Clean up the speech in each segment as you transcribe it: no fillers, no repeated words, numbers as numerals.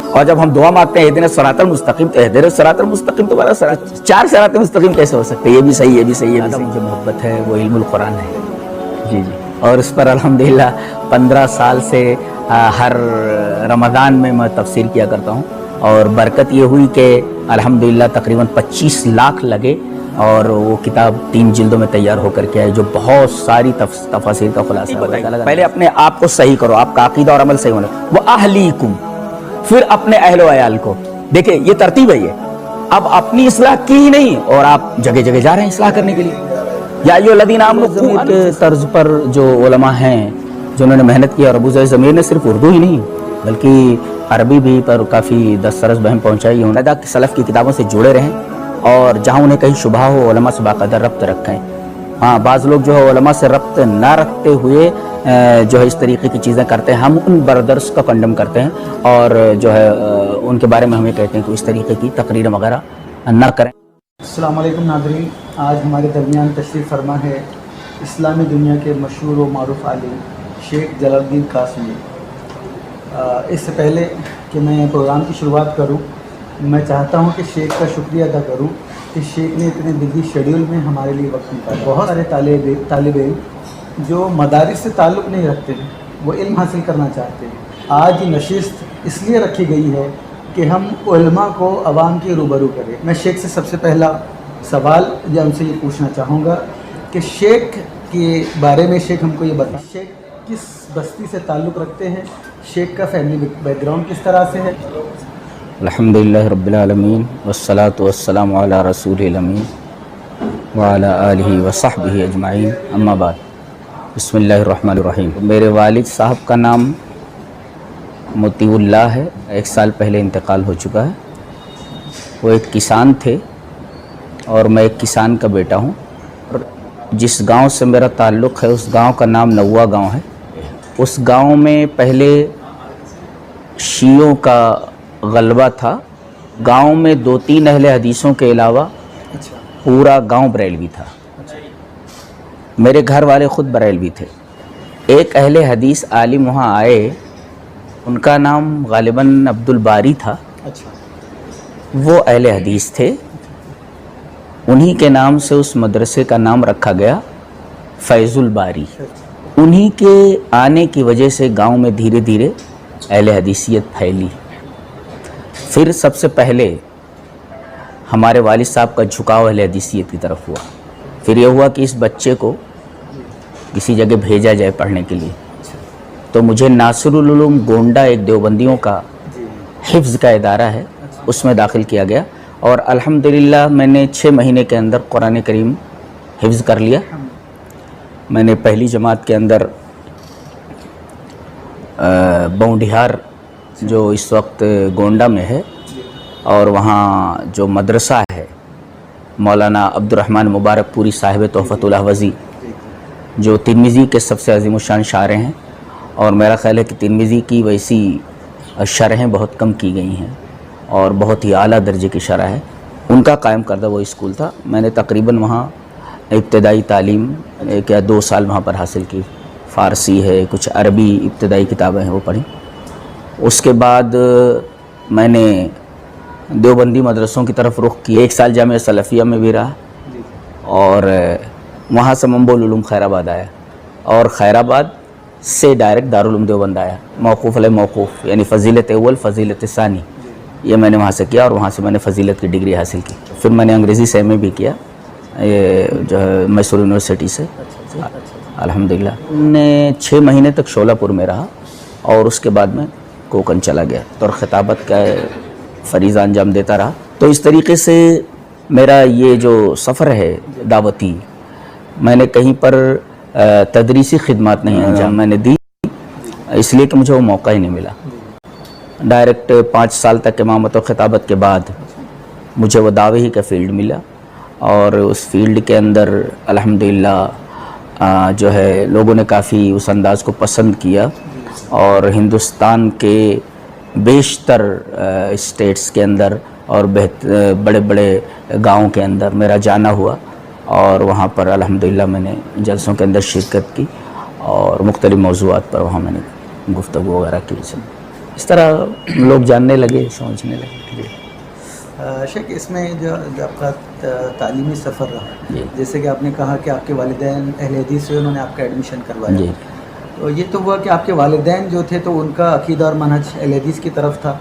اور جب ہم دعا مانگتے ہیں اہدنا الصراط المستقیم، تو اہدنا الصراط المستقیم تو بڑا چار صراط مستقیم کیسے ہو سکتے ہیں؟ یہ بھی صحیح، یہ بھی صحیح، یہ بھی صحیح۔ مجھے محبت ہے وہ علم القرآن ہے، جی جی، اور اس پر الحمدللہ 15 سال سے ہر رمضان میں تفسیر کیا کرتا ہوں، اور برکت یہ ہوئی کہ الحمدللہ تقریباً 25 لاکھ لگے، اور وہ کتاب 3 جلدوں میں تیار ہو کر کے آئے، جو بہت ساری تفاسیر کا خلاصہ ہے۔ پہلے اپنے آپ کو صحیح کرو، آپ کا عقیدہ اور عمل صحیح ہونا، وہ اہلیکم، پھر اپنے اہل و عیال کو۔ دیکھیں یہ ترتیب ہے، یہ اب اپنی اصلاح کی ہی نہیں، اور آپ جگہ جگہ جا رہے ہیں اصلاح کرنے کے لیے۔ یا ایھا الذین آمنوا کے طرز پر جو علماء ہیں جنہوں نے محنت کی، اور ابو زید ضمیر نے صرف اردو ہی نہیں بلکہ عربی بھی پر کافی دسترس بہم پہنچائی ہے، کہ سلف کی کتابوں سے جڑے رہیں، اور جہاں انہیں کہیں شبہ ہو علماء سے باقاعدہ ربط رکھیں۔ ہاں بعض لوگ جو ہے علماء سے ربط نہ رکھتے ہوئے جو ہے اس طریقے کی چیزیں کرتے ہیں، ہم ان بردرس کا کنڈم کرتے ہیں، اور جو ہے ان کے بارے میں ہمیں کہتے ہیں کہ اس طریقے کی تقریر وغیرہ نہ کریں۔ السلام علیکم ناظرین، آج ہمارے درمیان تشریف فرما ہے اسلامی دنیا کے مشہور و معروف عالم شیخ جلال الدین قاسمی۔ اس سے پہلے کہ میں پروگرام کی شروعات کروں، میں چاہتا ہوں کہ شیخ کا شکریہ ادا کروں کہ شیخ نے اتنے بزی شیڈیول میں ہمارے لیے وقت نکالا۔ بہت سارے طالب علم جو مدارس سے تعلق نہیں رکھتے ہیں، وہ علم حاصل کرنا چاہتے ہیں۔ آج یہ نشست اس لیے رکھی گئی ہے کہ ہم علماء کو عوام کے روبرو کریں۔ میں شیخ سے سب سے پہلا سوال یا ان سے یہ پوچھنا چاہوں گا کہ شیخ کے بارے میں شیخ ہم کو یہ بتائیں، شیخ کس بستی سے تعلق رکھتے ہیں، شیخ کا فیملی بیک گراؤنڈ کس طرح سے ہے؟ الحمدللہ رب العالمین والصلاة والسلام علی رسول الامین وعلی آلہ وصحبہ اجمعین، اما بعد، بسم اللہ الرحمن الرحیم۔ میرے والد صاحب کا نام مطیع اللہ ہے، 1 سال پہلے انتقال ہو چکا ہے۔ وہ ایک کسان تھے، اور میں ایک کسان کا بیٹا ہوں۔ اور جس گاؤں سے میرا تعلق ہے اس گاؤں کا نام نوا گاؤں ہے۔ اس گاؤں میں پہلے شیعوں کا غلبہ تھا۔ گاؤں میں 2-3 اہل حدیثوں کے علاوہ پورا گاؤں بریلوی تھا۔ میرے گھر والے خود بریلوی تھے۔ ایک اہل حدیث عالم وہاں آئے، ان کا نام غالباً عبد الباری تھا، وہ اہل حدیث تھے، انہی کے نام سے اس مدرسے کا نام رکھا گیا فیض الباری۔ انہی کے آنے کی وجہ سے گاؤں میں دھیرے دھیرے اہل حدیثیت پھیلی۔ پھر سب سے پہلے ہمارے والد صاحب کا جھکاؤ اہل حدیثیت کی طرف ہوا۔ پھر یہ ہوا کہ اس بچے کو کسی جگہ بھیجا جائے پڑھنے کے لیے، تو مجھے ناصر العلوم گونڈہ ایک دیوبندیوں کا حفظ کا ادارہ ہے، اس میں داخل کیا گیا، اور الحمدللہ میں نے 6 مہینے کے اندر قرآن کریم حفظ کر لیا۔ میں نے پہلی جماعت کے اندر بونڈیہار جو اس وقت گونڈہ میں ہے، اور وہاں جو مدرسہ ہے مولانا عبد الرحمن مبارک پوری صاحب تحفۃ الاحوذی، جو ترمذی کے سب سے عظیم الشان شارح ہیں، اور میرا خیال ہے کہ ترمذی کی ویسی شرحیں بہت کم کی گئی ہیں، اور بہت ہی اعلیٰ درجے کی شرح ہے، ان کا قائم کردہ وہ اسکول تھا۔ میں نے تقریباً وہاں ابتدائی تعلیم 1 یا 2 سال وہاں پر حاصل کی۔ فارسی ہے، کچھ عربی ابتدائی کتابیں ہیں وہ پڑھی۔ اس کے بعد میں نے دیوبندی مدرسوں کی طرف رخ کیا۔ 1 سال جامعہ سلفیہ میں بھی رہا، اور وہاں سے منبع العلوم خیر آباد آیا، اور خیر آباد سے ڈائریکٹ دارالعلوم دیوبند آیا، موقوف علیہ موقوف، یعنی فضیلت اول فضیلت ثانی، یہ میں نے وہاں سے کیا، اور وہاں سے میں نے فضیلت کی ڈگری حاصل کی۔ پھر میں نے انگریزی سے ایم اے بھی کیا، یہ جو ہے میسور یونیورسٹی سے، الحمدللہ۔ میں 6 مہینے تک شولہ پور میں رہا، اور اس کے بعد میں کوکن چلا گیا، اور خطابت کا فریضہ انجام دیتا رہا۔ تو اس طریقے سے میرا یہ جو سفر ہے دعوتی، میں نے کہیں پر تدریسی خدمات نہیں انجام میں نے دی، اس لیے کہ مجھے وہ موقع ہی نہیں ملا۔ ڈائریکٹ 5 سال تک امامت و خطابت کے بعد مجھے وہ دعوے ہی کا فیلڈ ملا، اور اس فیلڈ کے اندر الحمدللہ جو ہے لوگوں نے کافی اس انداز کو پسند کیا، اور ہندوستان کے بیشتر اسٹیٹس کے اندر اور بڑے بڑے گاؤں کے اندر میرا جانا ہوا، اور وہاں پر الحمدللہ میں نے جلسوں کے اندر شرکت کی، اور مختلف موضوعات پر وہاں میں نے گفتگو وغیرہ کی۔ اس طرح لوگ جاننے لگے، سمجھنے لگے. شیخ اس میں جو آپ کا تعلیمی سفر رہا، جی جیسے کہ آپ نے کہا کہ آپ کے والدین اہل حدیث سے انہوں نے آپ کا ایڈمیشن کروایا، جی. تو یہ تو ہوا کہ آپ کے والدین جو تھے تو ان کا عقیدہ اور منہج اہل حدیث کی طرف تھا.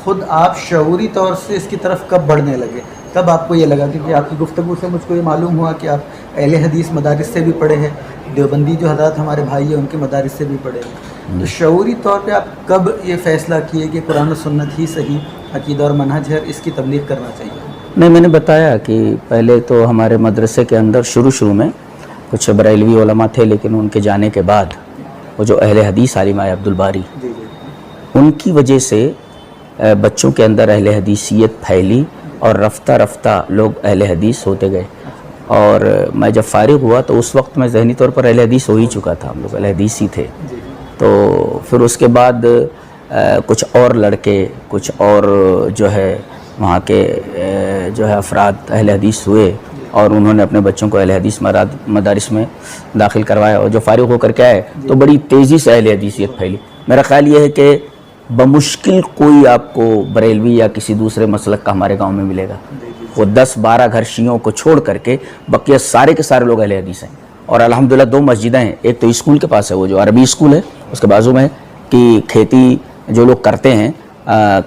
خود آپ شعوری طور سے اس کی طرف کب بڑھنے لگے؟ کب آپ کو یہ لگا؟ کیونکہ آپ کی گفتگو سے مجھ کو یہ معلوم ہوا کہ آپ اہل حدیث مدارس سے بھی پڑھے ہیں، دیوبندی جو حضرات ہمارے بھائی ہیں ان کے مدارس سے بھی پڑھے ہیں. تو شعوری طور پہ آپ کب یہ فیصلہ کیے کہ قرآن و سنت ہی صحیح عقیدہ اور منہج ہے، اس کی تبلیغ کرنا چاہیے؟ نہیں، میں نے بتایا کہ پہلے تو ہمارے مدرسے کے اندر شروع میں کچھ بریلوی علماء تھے، لیکن ان کے جانے کے بعد وہ جو اہل حدیث عالم آئے عبدالباری، جی جی ان کی وجہ سے بچوں کے اندر اہل حدیثیت پھیلی اور رفتہ رفتہ لوگ اہل حدیث ہوتے گئے. اور میں جب فارغ ہوا تو اس وقت میں ذہنی طور پر اہل حدیث ہو ہی چکا تھا، ہم لوگ اہل حدیث ہی تھے. تو پھر اس کے بعد کچھ اور لڑکے، کچھ اور جو ہے وہاں کے جو ہے افراد اہل حدیث ہوئے اور انہوں نے اپنے بچوں کو اہل حدیث مدارس میں داخل کروایا، اور جو فارغ ہو کر کے آئے تو بڑی تیزی سے اہل حدیثیت پھیلی. میرا خیال یہ ہے کہ بمشکل کوئی آپ کو بریلوی یا کسی دوسرے مسلک کا ہمارے گاؤں میں ملے گا. وہ 10-12 گھر شیعوں کو چھوڑ کر کے بقیہ سارے کے سارے لوگ اہل حدیث ہیں. اور الحمدللہ 2 مسجدیں ہیں، ایک تو اسکول کے پاس ہے، وہ جو عربی اسکول ہے اس کے بازو میں ہے، کہ کھیتی جو لوگ کرتے ہیں،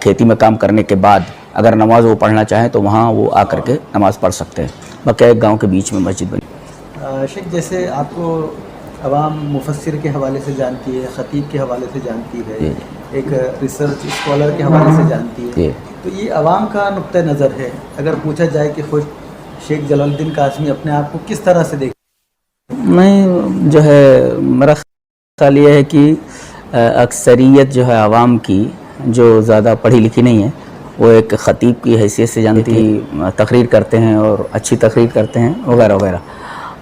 کھیتی میں کام کرنے کے بعد اگر نماز وہ پڑھنا چاہیں تو وہاں وہ آ کر کے نماز پڑھ سکتے ہیں. بقیہ ایک گاؤں کے بیچ میں مسجد بنی. شیخ جیسے آپ کو عوام مفسر کے حوالے سے جانتی ہے، خطیب کے حوالے سے جانتی ہے، ایک ریسرچ اسکالر کے حوالے سے جانتی ہے، تو یہ عوام کا نقطہ نظر ہے. اگر پوچھا جائے کہ خود شیخ جلال الدین قاسمی اپنے آپ کو کس طرح سے دیکھتے؟ میں جو ہے میرا خیال یہ ہے کہ اکثریت جو ہے عوام کی جو زیادہ پڑھی لکھی نہیں ہے، وہ ایک خطیب کی حیثیت سے جانتی تقریر کرتے ہیں اور اچھی تقریر کرتے ہیں وغیرہ وغیرہ.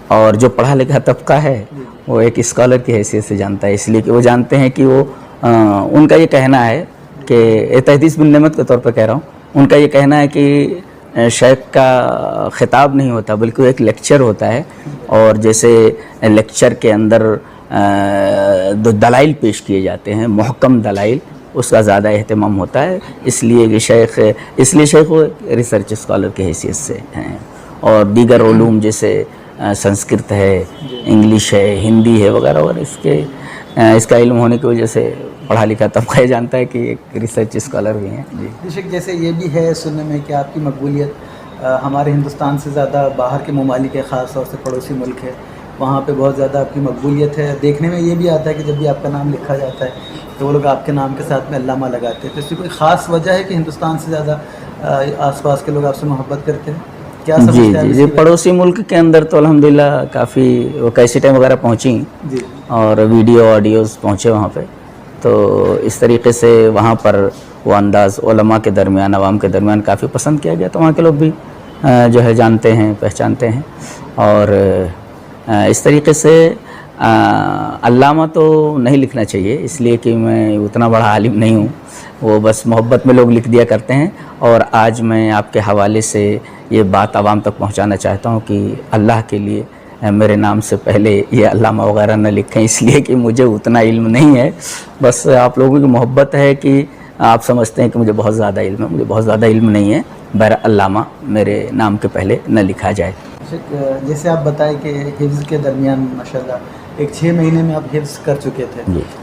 اور جو پڑھا لکھا طبقہ ہے وہ ایک اسکالر کی حیثیت سے جانتا ہے، اس لیے کہ وہ جانتے ہیں کہ وہ ان کا یہ کہنا ہے کہ تحدیث بن نعمت کے طور پہ کہہ رہا ہوں، ان کا یہ کہنا ہے کہ شیخ کا خطاب نہیں ہوتا بلکہ ایک لیکچر ہوتا ہے، اور جیسے لیکچر کے اندر دلائل پیش کیے جاتے ہیں، محکم دلائل، اس کا زیادہ اہتمام ہوتا ہے. اس لیے شیخ وہ ریسرچ اسکالر کی حیثیت سے ہیں. اور دیگر علوم جیسے سنسکرت ہے، انگلش ہے، ہندی ہے وغیرہ وغیرہ، اس کا علم ہونے کی وجہ سے پڑھا لکھا طبقہ جانتا ہے کہ ایک ریسرچ اسکالر بھی ہیں. جی جیسے یہ بھی ہے سننے میں کہ آپ کی مقبولیت ہمارے ہندوستان سے زیادہ باہر کے ممالک ہے، خاص طور سے پڑوسی ملک ہے، وہاں پہ بہت زیادہ آپ کی مقبولیت ہے. دیکھنے میں یہ بھی آتا ہے کہ جب بھی آپ کا نام لکھا جاتا ہے تو وہ لوگ آپ کے نام کے ساتھ میں علامہ لگاتے ہیں. تو اس کی کوئی خاص وجہ ہے کہ ہندوستان سے زیادہ آس پاس کے لوگ آپ سے محبت کرتے ہیں؟ کیا سمجھتے ہیں؟ جی پڑوسی ملک کے اندر تو الحمدللہ کافی وہ کیسٹیں وغیرہ پہنچیں اور ویڈیو آڈیوز پہنچے وہاں پہ، تو اس طریقے سے وہاں پر وہ انداز علماء کے درمیان، عوام کے درمیان کافی پسند کیا گیا، تو وہاں کے لوگ بھی جو ہے جانتے ہیں، پہچانتے ہیں. اور اس طریقے سے علامہ تو نہیں لکھنا چاہیے، اس لیے کہ میں اتنا بڑا عالم نہیں ہوں، وہ بس محبت میں لوگ لکھ دیا کرتے ہیں. اور آج میں آپ کے حوالے سے یہ بات عوام تک پہنچانا چاہتا ہوں کہ اللہ کے لیے میرے نام سے پہلے یہ علامہ وغیرہ نہ لکھیں، اس لیے کہ مجھے اتنا علم نہیں ہے. بس آپ لوگوں کی محبت ہے کہ آپ سمجھتے ہیں کہ مجھے بہت زیادہ علم ہے، مجھے بہت زیادہ علم نہیں ہے. بہر علامہ میرے نام کے پہلے نہ لکھا جائے. جیسے آپ بتائیں کہ حفظ کے درمیان ماشاءاللہ ایک 6 مہینے میں آپ حفظ کر چکے تھے.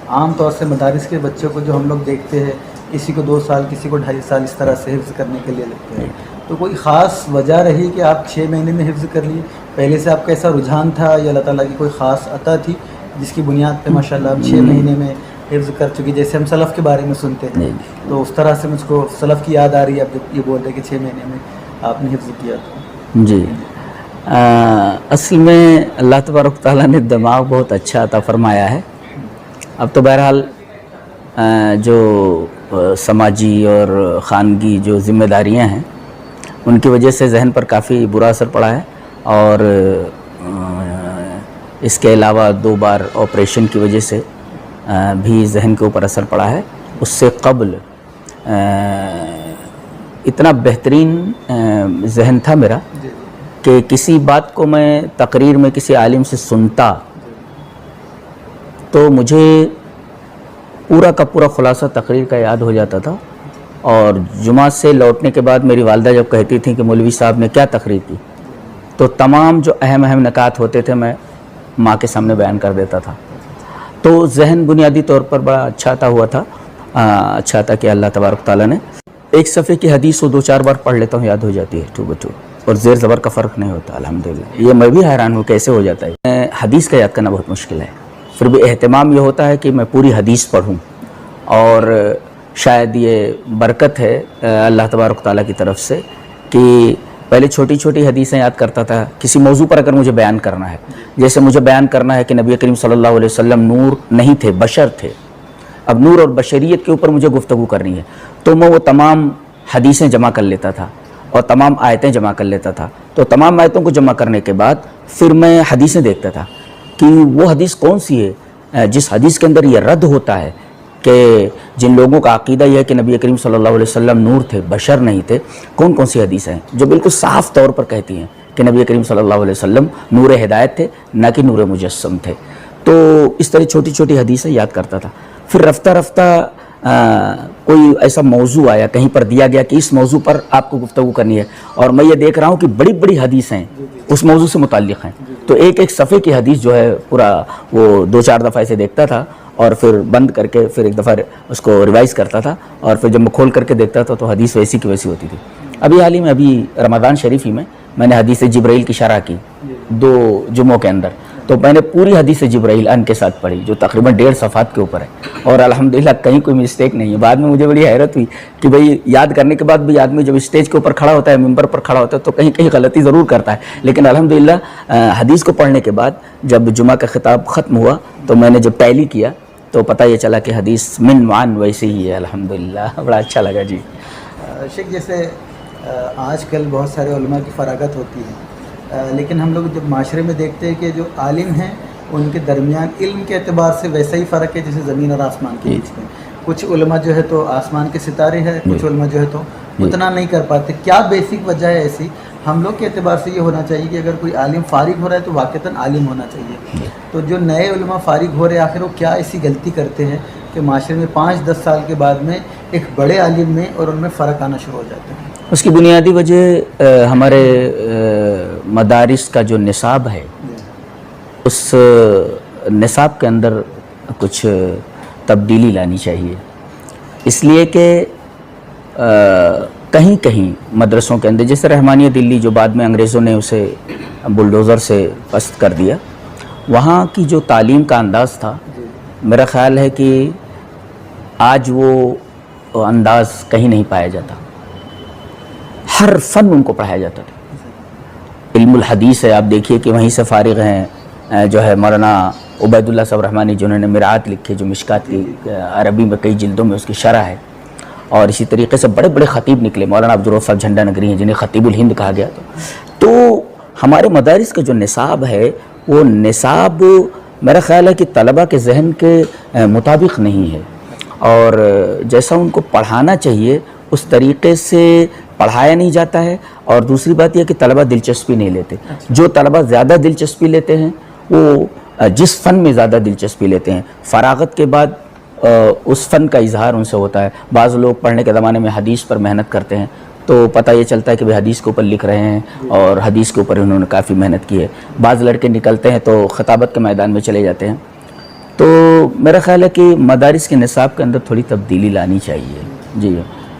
عام طور سے مدارس کے بچوں کو جو ہم لوگ دیکھتے ہیں، کسی کو 2 سال، کسی کو 2.5 سال اس طرح سے حفظ کرنے کے لیے لگتے ہیں. تو کوئی خاص وجہ رہی کہ آپ 6 مہینے میں حفظ کر لیے؟ پہلے سے آپ کا ایسا رجحان تھا یا اللہ تعالیٰ کی کوئی خاص عطا تھی جس کی بنیاد پہ ماشاءاللہ آپ 6 مہینے میں حفظ کر چکی؟ جیسے ہم سلف کے بارے میں سنتے ہیں تو اس طرح سے مجھ کو سلف کی یاد آ رہی ہے. اب جب یہ بول رہے کہ 6 مہینے میں آپ نے حفظ کیا تھا. جی اصل میں اللہ تبارک تعالیٰ نے دماغ بہت اچھا عطا فرمایا ہے. اب تو بہرحال جو سماجی اور خانگی جو ذمہ داریاں ہیں ان کی وجہ سے ذہن پر کافی برا اثر پڑا ہے، اور اس کے علاوہ 2 بار آپریشن کی وجہ سے بھی ذہن کے اوپر اثر پڑا ہے. اس سے قبل اتنا بہترین ذہن تھا میرا کہ کسی بات کو میں تقریر میں کسی عالم سے سنتا تو مجھے پورا کا پورا خلاصہ تقریر کا یاد ہو جاتا تھا، اور جمعہ سے لوٹنے کے بعد میری والدہ جب کہتی تھیں کہ مولوی صاحب نے کیا تقریر کی، تو تمام جو اہم نکات ہوتے تھے میں ماں کے سامنے بیان کر دیتا تھا. تو ذہن بنیادی طور پر بڑا اچھا تھا کہ اللہ تبارک تعالیٰ نے ایک صفحے کی حدیث کو 2-4 بار پڑھ لیتا ہوں، یاد ہو جاتی ہے ٹو بٹو، اور زیر زبر کا فرق نہیں ہوتا الحمدللہ. یہ میں بھی حیران ہوں کیسے ہو جاتا ہے. حدیث کا یاد کرنا بہت مشکل ہے، پھر بھی اہتمام یہ ہوتا ہے کہ میں پوری حدیث پڑھوں، اور شاید یہ برکت ہے اللہ تبارک تعالیٰ کی طرف سے کہ پہلے چھوٹی چھوٹی حدیثیں یاد کرتا تھا. کسی موضوع پر اگر مجھے بیان کرنا ہے، جیسے مجھے بیان کرنا ہے کہ نبی کریم صلی اللہ علیہ وسلم نور نہیں تھے، بشر تھے، اب نور اور بشریت کے اوپر مجھے گفتگو کرنی ہے، تو میں وہ تمام حدیثیں جمع کر لیتا تھا اور تمام آیتیں جمع کر لیتا تھا. تو تمام آیتوں کو جمع کرنے کے بعد پھر میں حدیثیں دیکھتا تھا کہ وہ حدیث کون سی ہے جس حدیث کے اندر یہ رد ہوتا ہے کہ جن لوگوں کا عقیدہ یہ ہے کہ نبی کریم صلی اللہ علیہ وسلم نور تھے، بشر نہیں تھے، کون سی حدیث ہیں جو بالکل صاف طور پر کہتی ہیں کہ نبی کریم صلی اللہ علیہ وسلم نور ہدایت تھے، نہ کہ نور مجسم تھے. تو اس طرح چھوٹی چھوٹی حدیثیں یاد کرتا تھا. پھر رفتہ رفتہ کوئی ایسا موضوع آیا، کہیں پر دیا گیا کہ اس موضوع پر آپ کو گفتگو کرنی ہے، اور میں یہ دیکھ رہا ہوں کہ بڑی بڑی حدیثیں اس موضوع سے متعلق ہیں، تو ایک صفحے کی حدیث جو ہے پورا وہ 2-4 دفعہ ایسے دیکھتا تھا، اور پھر بند کر کے پھر ایک دفعہ اس کو ریوائز کرتا تھا، اور پھر جب میں کھول کر کے دیکھتا تھا تو حدیث ویسی کی ویسی ہوتی تھی. ابھی حال ہی میں رمضان شریف ہی میں نے حدیث جبرائیل کی شرح کی 2 جمعوں کے اندر، تو میں نے پوری حدیث جبرائیل ان کے ساتھ پڑھی جو تقریباً 1.5 صفحات کے اوپر ہے، اور الحمدللہ کہیں کوئی مسٹیک نہیں ہے. بعد میں مجھے بڑی حیرت ہوئی کہ بھئی یاد کرنے کے بعد بھی آدمی جب اسٹیج کے اوپر کھڑا ہوتا ہے، ممبر پر کھڑا ہوتا ہے، تو کہیں غلطی ضرور کرتا ہے، لیکن الحمدللہ حدیث کو پڑھنے کے بعد جب جمعہ کا خطاب ختم ہوا تو میں نے جب ٹیلی کیا تو پتہ یہ چلا کہ حدیث من معن ویسے ہی ہے. الحمدللہ بڑا اچھا لگا. جی شیخ، جیسے آج کل بہت سارے علماء کی فراغت ہوتی ہے، لیکن ہم لوگ جب معاشرے میں دیکھتے ہیں کہ جو عالم ہیں ان کے درمیان علم کے اعتبار سے ویسا ہی فرق ہے جیسے زمین اور آسمان کے بیچ میں. کچھ علماء جو ہے تو آسمان کے ستارے ہیں، کچھ علماء جو ہے تو اتنا نہیں کر پاتے. کیا بیسک وجہ ہے ایسی؟ ہم لوگ کے اعتبار سے یہ ہونا چاہیے کہ اگر کوئی عالم فارغ ہو رہا ہے تو واقعتاً عالم ہونا چاہیے. تو جو نئے علماء فارغ ہو رہے ہیں آخر وہ کیا ایسی غلطی کرتے ہیں کہ معاشرے میں 5-10 سال کے بعد میں ایک بڑے عالم میں اور ان میں فرق آنا شروع ہو جاتا ہے؟ اس کی بنیادی وجہ ہمارے مدارس کا جو نصاب ہے، اس نصاب کے اندر کچھ تبدیلی لانی چاہیے. اس لیے کہ کہیں کہیں مدرسوں کے اندر، جیسے رحمانیہ دلی جو بعد میں انگریزوں نے اسے بلڈوزر سے پست کر دیا، وہاں کی جو تعلیم کا انداز تھا، میرا خیال ہے کہ آج وہ انداز کہیں نہیں پایا جاتا. ہر فن ان کو پڑھایا جاتا تھا. علم الحدیث ہے، آپ دیکھیے کہ وہیں سے فارغ ہیں جو ہے مولانا عبید اللہ صاحب رحمانی، جنہوں نے مرآت لکھی، جو مشکات کی عربی میں کئی جلدوں میں اس کی شرح ہے. اور اسی طریقے سے بڑے بڑے خطیب نکلے، مولانا عبدالرؤف صاحب جھنڈا نگری ہیں جنہیں خطیب الہند کہا گیا. تو ہمارے مدارس کا جو نصاب ہے، وہ نصاب میرا خیال ہے کہ طلبہ کے ذہن کے مطابق نہیں ہے، اور جیسا ان کو پڑھانا چاہیے اس طریقے سے پڑھایا نہیں جاتا ہے. اور دوسری بات یہ کہ طلبہ دلچسپی نہیں لیتے. جو طلبہ زیادہ دلچسپی لیتے ہیں وہ جس فن میں زیادہ دلچسپی لیتے ہیں، فراغت کے بعد اس فن کا اظہار ان سے ہوتا ہے. بعض لوگ پڑھنے کے زمانے میں حدیث پر محنت کرتے ہیں تو پتہ یہ چلتا ہے کہ وہ حدیث کے اوپر لکھ رہے ہیں اور حدیث کے اوپر انہوں نے کافی محنت کی ہے. بعض لڑکے نکلتے ہیں تو خطابت کے میدان میں چلے جاتے ہیں. تو میرا خیال ہے کہ مدارس کے نصاب کے اندر تھوڑی تبدیلی لانی چاہیے. جی،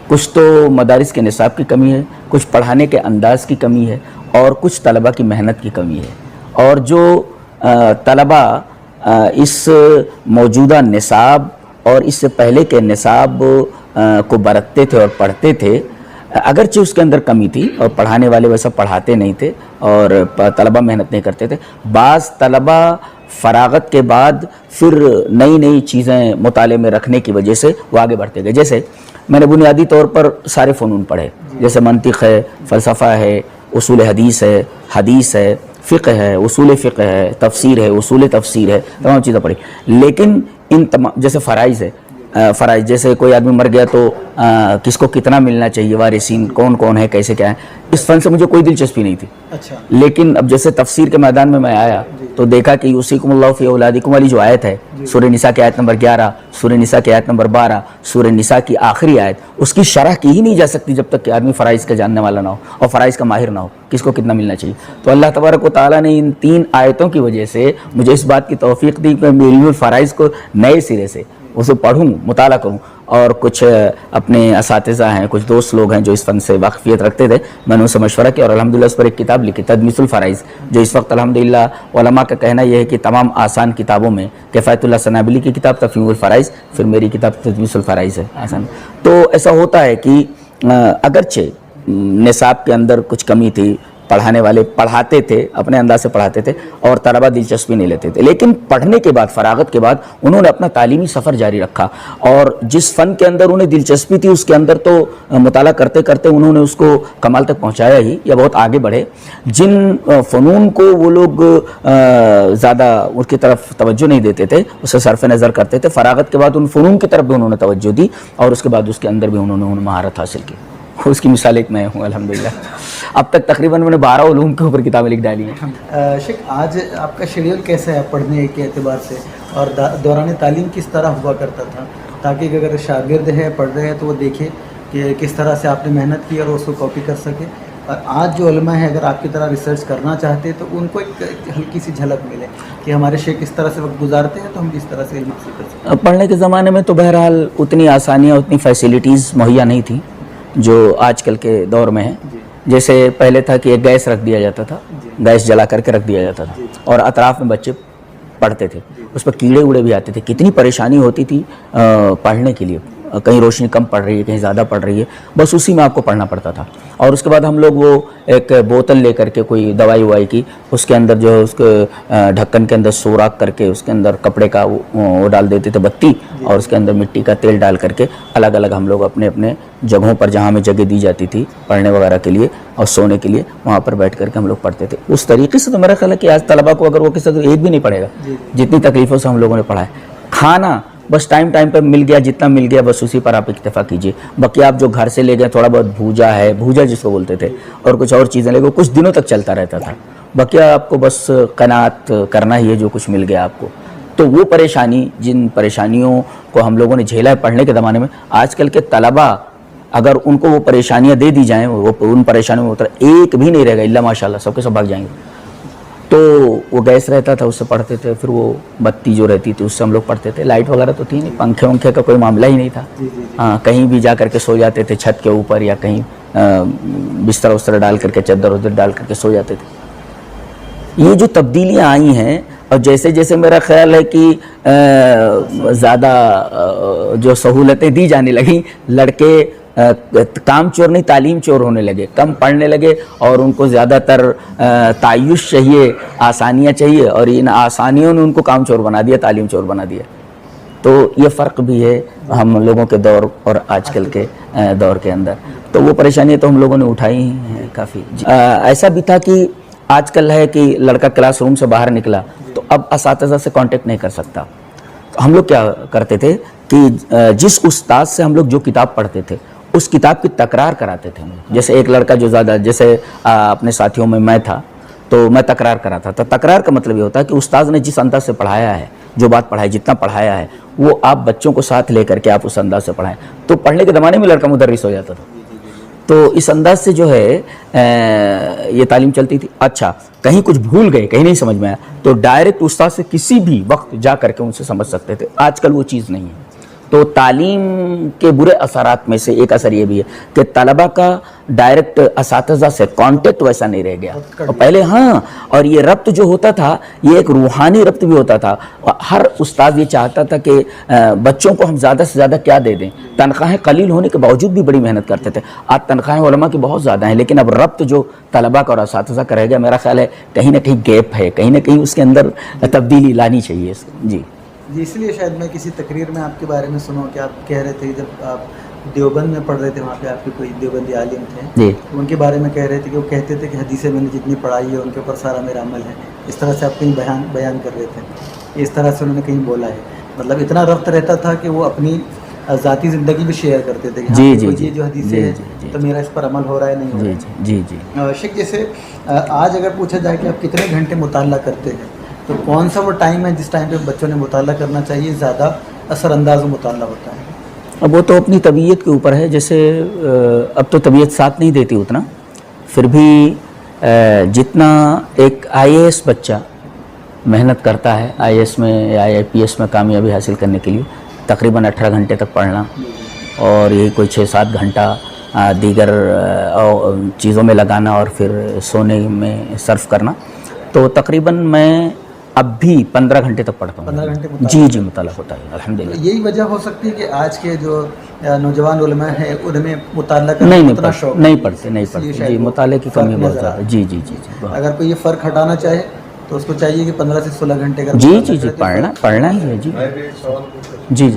کچھ تو مدارس کے نصاب کی کمی ہے، کچھ پڑھانے کے انداز کی کمی ہے، اور کچھ طلبہ کی محنت کی کمی ہے. اور جو طلبہ اس موجودہ نصاب اور اس سے پہلے کے نصاب کو برتتے تھے اور پڑھتے تھے، اگرچہ اس کے اندر کمی تھی اور پڑھانے والے ویسا پڑھاتے نہیں تھے اور طلبہ محنت نہیں کرتے تھے. بعض طلبہ فراغت کے بعد پھر نئی نئی چیزیں مطالعے میں رکھنے کی وجہ سے وہ آگے بڑھتے گئے. جیسے میں نے بنیادی طور پر سارے فنون پڑھے، جیسے منطق ہے، فلسفہ ہے، اصول حدیث ہے، فقہ ہے، اصول فقہ ہے، تفسیر ہے، اصول تفسیر ہے، تمام چیزیں پڑھی. لیکن ان تمام، جیسے فرائض ہے، فرائض جیسے کوئی آدمی مر گیا تو کس کو کتنا ملنا چاہیے، وارثین کون کون ہے، کیسے کیا ہے، اس فن سے مجھے کوئی دلچسپی نہیں تھی. اچھا. لیکن اب جیسے تفسیر کے میدان میں آیا تو دیکھا کہ یوصیکم اللہ فی اولادکم والی جو آیت ہے سورہ نساء کی آیت نمبر 11، سورہ نساء کی آیت نمبر 12، سورہ نساء کی آخری آیت، اس کی شرح کی ہی نہیں جا سکتی جب تک کہ آدمی فرائض کا جاننے والا نہ ہو اور فرائض کا ماہر نہ ہو، کس کو کتنا ملنا چاہیے۔ تو اللہ تبارک و تعالیٰ نے ان 3 آیتوں کی وجہ سے مجھے اس بات کی توفیق دی کہ میں علم الفرائض کو نئے سرے سے اسے پڑھوں، مطالعہ کروں، اور کچھ اپنے اساتذہ ہیں، کچھ دوست لوگ ہیں جو اس فن سے واقفیت رکھتے تھے، میں نے ان سے مشورہ کیا اور الحمدللہ اس پر ایک کتاب لکھی تدمیس الفرائض، جو اس وقت الحمدللہ علماء کا کہنا یہ ہے کہ تمام آسان کتابوں میں کفایت اللہ سنابلی کی کتاب تفہیم الفرائض، پھر میری کتاب تدمیس الفرائض ہے آسان۔ تو ایسا ہوتا ہے کہ اگرچہ نصاب کے اندر کچھ کمی تھی، پڑھانے والے پڑھاتے تھے، اپنے انداز سے پڑھاتے تھے اور طلبہ دلچسپی نہیں لیتے تھے، لیکن پڑھنے کے بعد، فراغت کے بعد انہوں نے اپنا تعلیمی سفر جاری رکھا، اور جس فن کے اندر انہیں دلچسپی تھی اس کے اندر تو مطالعہ کرتے کرتے انہوں نے اس کو کمال تک پہنچایا ہی یا بہت آگے بڑھے۔ جن فنون کو وہ لوگ زیادہ اس کی طرف توجہ نہیں دیتے تھے، اسے صرف نظر کرتے تھے، فراغت کے بعد ان فنون کی طرف بھی انہوں نے توجہ دی اور اس کے بعد اس کے اندر بھی انہوں نے مہارت حاصل کی۔ اس کی مثال ایک میں ہوں الحمدللہ۔ اب تک تقریباً میں نے 12 علوم کے اوپر کتابیں لکھ ڈالی ہیں۔ شیخ آج آپ کا شیڈیول کیسا ہے پڑھنے کے اعتبار سے، اور دوران تعلیم کس طرح ہوا کرتا تھا، تاکہ کہ اگر شاگرد ہے پڑھ رہے ہیں تو وہ دیکھے کہ کس طرح سے آپ نے محنت کی اور اس کو کاپی کر سکے، اور آج جو علماء ہیں اگر آپ کی طرح ریسرچ کرنا چاہتے تو ان کو ایک ہلکی سی جھلک ملے کہ ہمارے شیخ اس طرح سے وقت گزارتے ہیں تو ہم کس طرح سے علم حاصل کر سکتے ہیں۔ پڑھنے کے زمانے میں تو بہرحال اتنی آسانیاں، اتنی فیسیلیٹیز مہیا نہیں تھیں جو آج کل کے دور میں ہیں۔ جیسے پہلے تھا کہ ایک گیس رکھ دیا جاتا تھا، گیس جلا کر کے رکھ دیا جاتا تھا اور اطراف میں بچے پڑھتے تھے، اس پر کیڑے وڑے بھی آتے تھے، کتنی پریشانی ہوتی تھی پڑھنے کے لیے، کہیں روشنی کم پڑ رہی ہے، کہیں زیادہ پڑ رہی ہے، بس اسی میں آپ کو پڑھنا پڑتا تھا۔ اور اس کے بعد ہم لوگ وہ ایک بوتل لے کر کے کوئی دوائی وائی کی، اس کے اندر جو ہے اس کے ڈھکن کے اندر سوراخ کر کے اس کے اندر کپڑے کا وہ ڈال دیتے تھے بتی، اور اس کے اندر مٹی کا تیل ڈال کر کے الگ الگ ہم لوگ اپنے اپنے جگہوں پر جہاں ہمیں جگہ دی جاتی تھی پڑھنے وغیرہ کے لیے اور سونے کے لیے، وہاں پر بیٹھ کر کے ہم لوگ پڑھتے تھے۔ اس طریقے سے تو میرا خیال ہے کہ آج طلبہ کو اگر وہ کسی طرح ایک بھی نہیں پڑھے گا جتنی تکلیفوں سے ہم لوگوں نے پڑھا ہے۔ کھانا بس ٹائم پہ مل گیا، جتنا مل گیا بس اسی پر آپ اکتفا کیجئے، باقی آپ جو گھر سے لے گئے تھوڑا بہت بھوجا ہے، بھوجا جس کو بولتے تھے، اور کچھ اور چیزیں لے گئے، کچھ دنوں تک چلتا رہتا تھا، باقی آپ کو بس قناعت کرنا ہی ہے جو کچھ مل گیا آپ کو۔ تو وہ پریشانی، جن پریشانیوں کو ہم لوگوں نے جھیلا ہے پڑھنے کے زمانے میں، آج کل کے طلبہ اگر ان کو وہ پریشانیاں دے دی جائیں، وہ ان پریشانیوں میں ایک بھی نہیں رہے گا، الا ماشاءاللہ سب کے سب بھاگ جائیں گے۔ تو وہ گیس رہتا تھا اس سے پڑھتے تھے، پھر وہ بتی جو رہتی تھی اس سے ہم لوگ پڑھتے تھے، لائٹ وغیرہ تو تھی نہیں، پنکھے ونکھے کا کوئی معاملہ ہی نہیں تھا، ہاں کہیں بھی جا کر کے سو جاتے تھے چھت کے اوپر، یا کہیں بستر وستر ڈال کر کے چادر ودر ڈال کر کے سو جاتے تھے۔ یہ جو تبدیلیاں آئی ہیں، اور جیسے جیسے میرا خیال ہے کہ زیادہ جو سہولتیں دی جانے لگیں، لڑکے کام چور نہیں تعلیم چور ہونے لگے، کم پڑھنے لگے اور ان کو زیادہ تر تعیش چاہیے، آسانیاں چاہیے، اور ان آسانیوں نے ان کو کام چور بنا دیا، تعلیم چور بنا دیا۔ تو یہ فرق بھی ہے ہم لوگوں کے دور اور آج کل کے دور کے اندر۔ تو وہ پریشانیاں تو ہم لوگوں نے اٹھائی ہیں کافی۔ ایسا بھی تھا کہ آج کل ہے کہ لڑکا کلاس روم سے باہر نکلا تو اب اساتذہ سے کانٹیکٹ نہیں کر سکتا۔ ہم لوگ کیا کرتے تھے کہ جس استاد سے ہم لوگ جو کتاب پڑھتے تھے اس کتاب کی تکرار کراتے تھے۔ جیسے ایک لڑکا جو زیادہ، جیسے اپنے ساتھیوں میں تھا تو میں تکرار کراتا تھا۔ تکرار کا مطلب یہ ہوتا ہے کہ استاد نے جس انداز سے پڑھایا ہے، جو بات پڑھائی، جتنا پڑھایا ہے، وہ آپ بچوں کو ساتھ لے کر کے آپ اس انداز سے پڑھائیں۔ تو پڑھنے کے زمانے میں لڑکا مدرس ہو جاتا تھا۔ تو اس انداز سے جو ہے یہ تعلیم چلتی تھی۔ اچھا کہیں کچھ بھول گئے، کہیں نہیں سمجھ میں آیا تو ڈائریکٹ استاد سے کسی بھی وقت جا کر کے ان سے سمجھ سکتے تھے۔ آج کل وہ چیز نہیں ہے۔ تو تعلیم کے برے اثرات میں سے ایک اثر یہ بھی ہے کہ طلبہ کا ڈائریکٹ اساتذہ سے کانٹیکٹ ویسا نہیں رہ گیا۔ اور پہلے اور یہ ربط جو ہوتا تھا یہ ایک روحانی ربط بھی ہوتا تھا۔ ہر استاد یہ چاہتا تھا کہ بچوں کو ہم زیادہ سے زیادہ کیا دے دیں۔ تنخواہیں قلیل ہونے کے باوجود بھی بڑی محنت کرتے تھے۔ آج تنخواہیں علماء کی بہت زیادہ ہیں، لیکن اب ربط جو طلبہ کا اور اساتذہ کا رہ گیا، میرا خیال ہے کہیں نہ کہیں گیپ ہے، کہیں نہ کہیں اس کے اندر تبدیلی لانی چاہیے۔ جی اس لیے شاید میں کسی تقریر میں آپ کے بارے میں سنوں کہ آپ کہہ رہے تھے جب آپ دیوبند میں پڑھ رہے تھے، وہاں پہ آپ کے کوئی دیوبندی عالم تھے جی، ان کے بارے میں کہہ رہے تھے کہ وہ کہتے تھے کہ حدیثیں میں نے جتنی پڑھائی ہے ان کے اوپر سارا میرا عمل ہے۔ اس طرح سے آپ کہیں بیان کر رہے تھے، اس طرح سے انہوں نے کہیں بولا ہے، مطلب اتنا ربط رہتا تھا کہ وہ اپنی ذاتی زندگی بھی شیئر کرتے تھے کہ یہ جو حدیثیں ہیں تو میرا اس پر عمل ہو رہا ہے نہیں ہو رہا ہے۔ جی شیخ جیسے آج اگر پوچھا جائے کہ آپ کتنے گھنٹے مطالعہ کرتے ہیں تو کون سا وہ ٹائم ہے جس ٹائم پہ بچوں نے مطالعہ کرنا چاہیے، زیادہ اثر انداز مطالعہ ہوتا ہے؟ اب وہ تو اپنی طبیعت کے اوپر ہے. جیسے اب تو طبیعت ساتھ نہیں دیتی اتنا، پھر بھی جتنا ایک آئی اے ایس بچہ محنت کرتا ہے آئی اے ایس میں یا آئی پی ایس میں کامیابی حاصل کرنے کے لیے، تقریباً 18 گھنٹے تک پڑھنا اور یہی کوئی 6-7 گھنٹہ دیگر چیزوں میں لگانا اور پھر سونے میں صرف کرنا، تو تقریباً میں اب بھی 15 گھنٹے تک پڑھتا ہوں. 15 گھنٹے مطالعہ؟ جی مطالعہ ہوتا ہے الحمدللہ. یہی وجہ ہو سکتی ہے کہ آج کے جو نوجوان علماء ہیں ان میں مطالعہ کا نہیں اتنا شوق نہیں پڑھتے جی، مطالعے کی کمی بہت زیادہ. جی بہت. اگر کوئی یہ فرق ہٹانا چاہے تو اس کو چاہیے کہ 15 سے 16 گھنٹے کا جی پڑھنا ہی ہے. جی میں بھی ایک سوال پوچھا. جی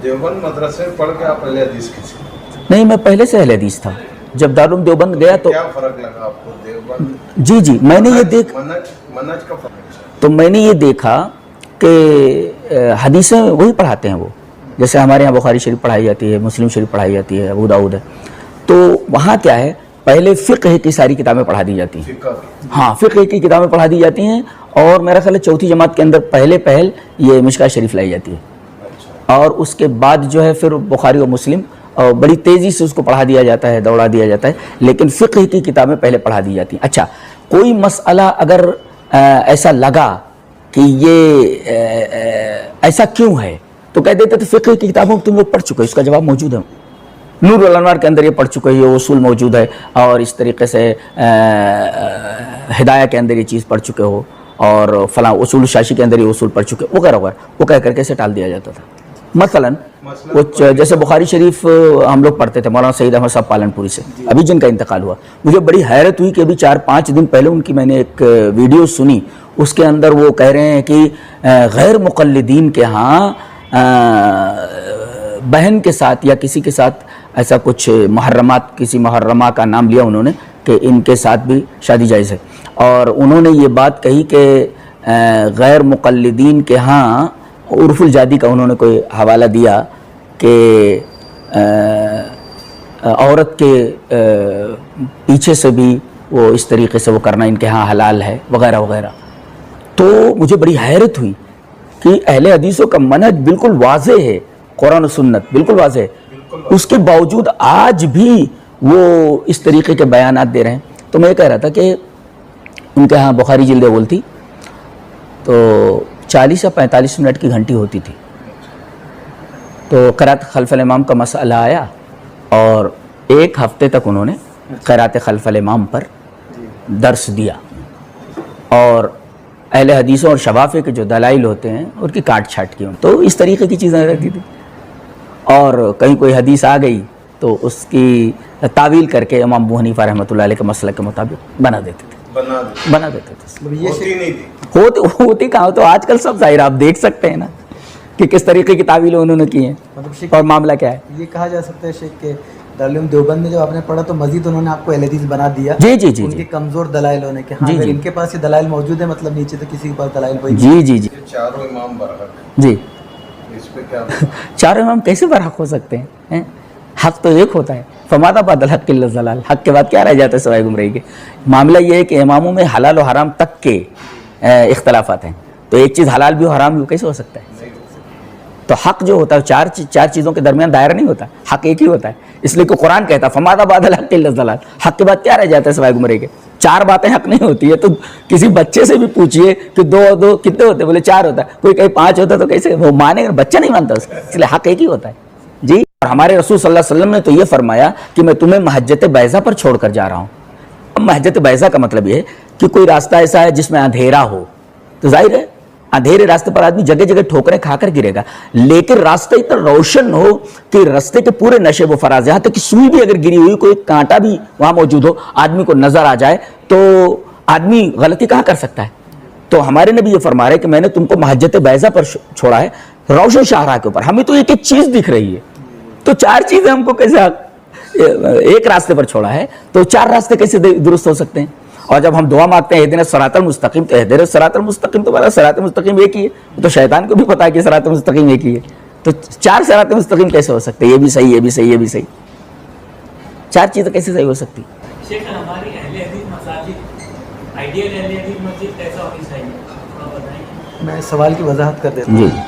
دیوبند مدرسے میں پڑھ کے آپ اہل حدیث کی سیکھے؟ نہیں، میں پہلے سے اہل حدیث تھا. جب دارالعلوم دیوبند گیا تو کیا فرق لگا آپ کو دیوبند؟ جی میں نے یہ دیکھ منہج کا فرق ہے. تو میں نے یہ دیکھا کہ حدیثیں وہی پڑھاتے ہیں وہ، جیسے ہمارے یہاں بخاری شریف پڑھائی جاتی ہے، مسلم شریف پڑھائی جاتی ہے، ابو داؤد ہے. تو وہاں کیا ہے، پہلے فقہ کی ساری کتابیں پڑھا دی جاتی ہیں. فقہ ہاں، فقہ کی کتابیں پڑھا دی جاتی ہیں، اور میرا خیال ہے چوتھی جماعت کے اندر پہل یہ مشکوٰۃ شریف لائی جاتی ہے. اور اس کے بعد جو ہے پھر بخاری و مسلم، اور بڑی تیزی سے اس کو پڑھا دیا جاتا ہے، دوڑا دیا جاتا ہے، لیکن فقہ کی کتابیں پہلے پڑھا دی جاتی ہیں. اچھا، کوئی مسئلہ اگر ایسا لگا کہ یہ ایسا کیوں ہے تو کہہ دیتے تھے فقہ کی کتابوں میں تم لوگ پڑھ چکے، اس کا جواب موجود ہے. نور الانوار کے اندر یہ پڑھ چکے، یہ اصول موجود ہے، اور اس طریقے سے ہدایہ کے اندر یہ چیز پڑھ چکے ہو، اور فلاں اصول شاشی کے اندر یہ اصول پڑھ چکے وغیرہ وغیرہ، وہ کہہ کر کے اسے ٹال دیا جاتا تھا. مثلاً جیسے بخاری شریف ہم لوگ پڑھتے تھے مولانا سعید احمد صاحب پالن پوری سے، ابھی جن کا انتقال ہوا. مجھے بڑی حیرت ہوئی کہ ابھی 4-5 دن پہلے ان کی میں نے ایک ویڈیو سنی، اس کے اندر وہ کہہ رہے ہیں کہ غیر مقلدین کے ہاں بہن کے ساتھ یا کسی کے ساتھ ایسا کچھ محرمات، کسی محرمہ کا نام لیا انہوں نے کہ ان کے ساتھ بھی شادی جائز ہے. اور انہوں نے یہ بات کہی کہ غیر مقلدین کے ہاں عرف الجادی کا انہوں نے کوئی حوالہ دیا کہ عورت کے پیچھے سے بھی وہ اس طریقے سے وہ کرنا ان کے ہاں حلال ہے وغیرہ وغیرہ. تو مجھے بڑی حیرت ہوئی کہ اہل حدیثوں کا منہج بالکل واضح ہے، قرآن و سنت بالکل واضح ہے، اس کے باوجود آج بھی وہ اس طریقے کے بیانات دے رہے ہیں. تو میں یہ کہہ رہا تھا کہ ان کے ہاں بخاری جلد اول تھی تو 40 یا 45 منٹ کی گھنٹی ہوتی تھی. تو قرات خلف الامام کا مسئلہ آیا اور 1 ہفتے تک انہوں نے قرات خلف الامام پر درس دیا، اور اہل حدیثوں اور شفافے کے جو دلائل ہوتے ہیں ان کی کاٹ چھاٹ کی. تو اس طریقے کی چیزیں رہتی تھی، اور کہیں کوئی حدیث آ گئی تو اس کی تعویل کر کے امام ابو حنیفہ رحمۃ اللہ علیہ کے مسئلے کے مطابق بنا دیتے تھے. ہوتی نہیں تھی. ہوتی کہاں. تو آج کل سب ظاہر آپ دیکھ سکتے ہیں نا کہ کس طریقے کی تعویلیں انہوں نے کی ہیں اور معاملہ کیا ہے. یہ کہا جا سکتا ہے شیخ کہ دارالعلوم دیوبند میں جب آپ نے پڑھا تو مزید انہوں نے آپ کو اہل حدیث بنا دیا. جی ان کے کمزور دلائل ہونے کے، ہاں اگر ان کے پاس یہ دلائل موجود ہے، مطلب نیچے تو کسی کے پاس دلائل کوئی نہیں. جی چاروں امام برحق. جی اس پہ کیا چاروں امام کیسے برحق ہو سکتے ہیں؟ حق تو ایک ہوتا ہے. فماذا بعد الحق الا الضلال. حق کے بعد کیا رہ جاتا ہے سوائے گمراہی کے. معاملہ یہ ہے کہ اماموں میں حلال و حرام تک کے اختلافات ہیں، تو ایک چیز حلال بھی ہو حرام بھی ہو، کیسے ہو سکتا ہے؟ تو حق جو ہوتا ہے چار چیزوں کے درمیان دائرہ نہیں ہوتا، حق ایک ہی ہوتا ہے. اس لیے کہ قرآن کہتا ہے فماذا بعد الحق الا الضلال. حق کے بعد کیا رہ جاتا ہے سوائے گمراہی کے؟ 4 باتیں حق نہیں ہوتی ہے. تو کسی بچے سے بھی پوچھئے کہ 2 کتنے ہوتے ہیں، بولے 4 ہوتا ہے. کوئی کہیں 5 ہوتا تو کیسے وہ مانے گا؟ بچہ نہیں مانتا اس کا. اس لیے حق ایک ہی ہوتا ہے. جی، اور ہمارے رسول صلی اللہ علیہ وسلم نے تو یہ فرمایا کہ میں تمہیں مہجت بیضا پر چھوڑ کر جا رہا ہوں. اب مہجت بیضا کا مطلب یہ ہے کہ کوئی راستہ ایسا ہے جس میں اندھیرا ہو، تو ظاہر ہے اندھیرے راستے پر آدمی جگہ جگہ ٹھوکریں کھا کر گرے گا، لیکن راستہ اتنا روشن ہو کہ راستے کے پورے نشے و فراز، یہاں تک کہ سوئی بھی اگر گری ہوئی، کوئی کانٹا بھی وہاں موجود ہو، آدمی کو نظر آ جائے تو آدمی غلطی کہاں کر سکتا ہے. تو ہمارے نبی یہ فرما رہے کہ میں نے تم کو مہجت بیضا پر چھوڑا ہے، روشن شاہراہ کے اوپر. ہمیں تو ایک ایک چیز دکھ رہی ہے، تو 4 چیزیں ہم کو کیسے ایک راستے پر چھوڑا ہے، تو 4 راستے کیسے درست ہو سکتے ہیں؟ اور جب ہم دعا مانگتے ہیں اہدنا الصراط المستقیم، تو اہدنا الصراط المستقیم تو بڑا صراط مستقیم ایک ہی ہے. تو شیطان کو بھی پتا ہے کہ صراط مستقیم ایک ہی ہے، تو 4 صراط مستقیم کیسے ہو سکتے؟ یہ بھی صحیح، یہ بھی صحیح، یہ بھی صحیح. 4 چیزیں کیسے صحیح ہو سکتی؟ شیخ ہماری اہل حدیث مساجد، آئیڈیل اہل حدیث مسجد کیسا ہونی چاہیے؟ میں سوال کی وضاحت کر دیتا جی ہوں.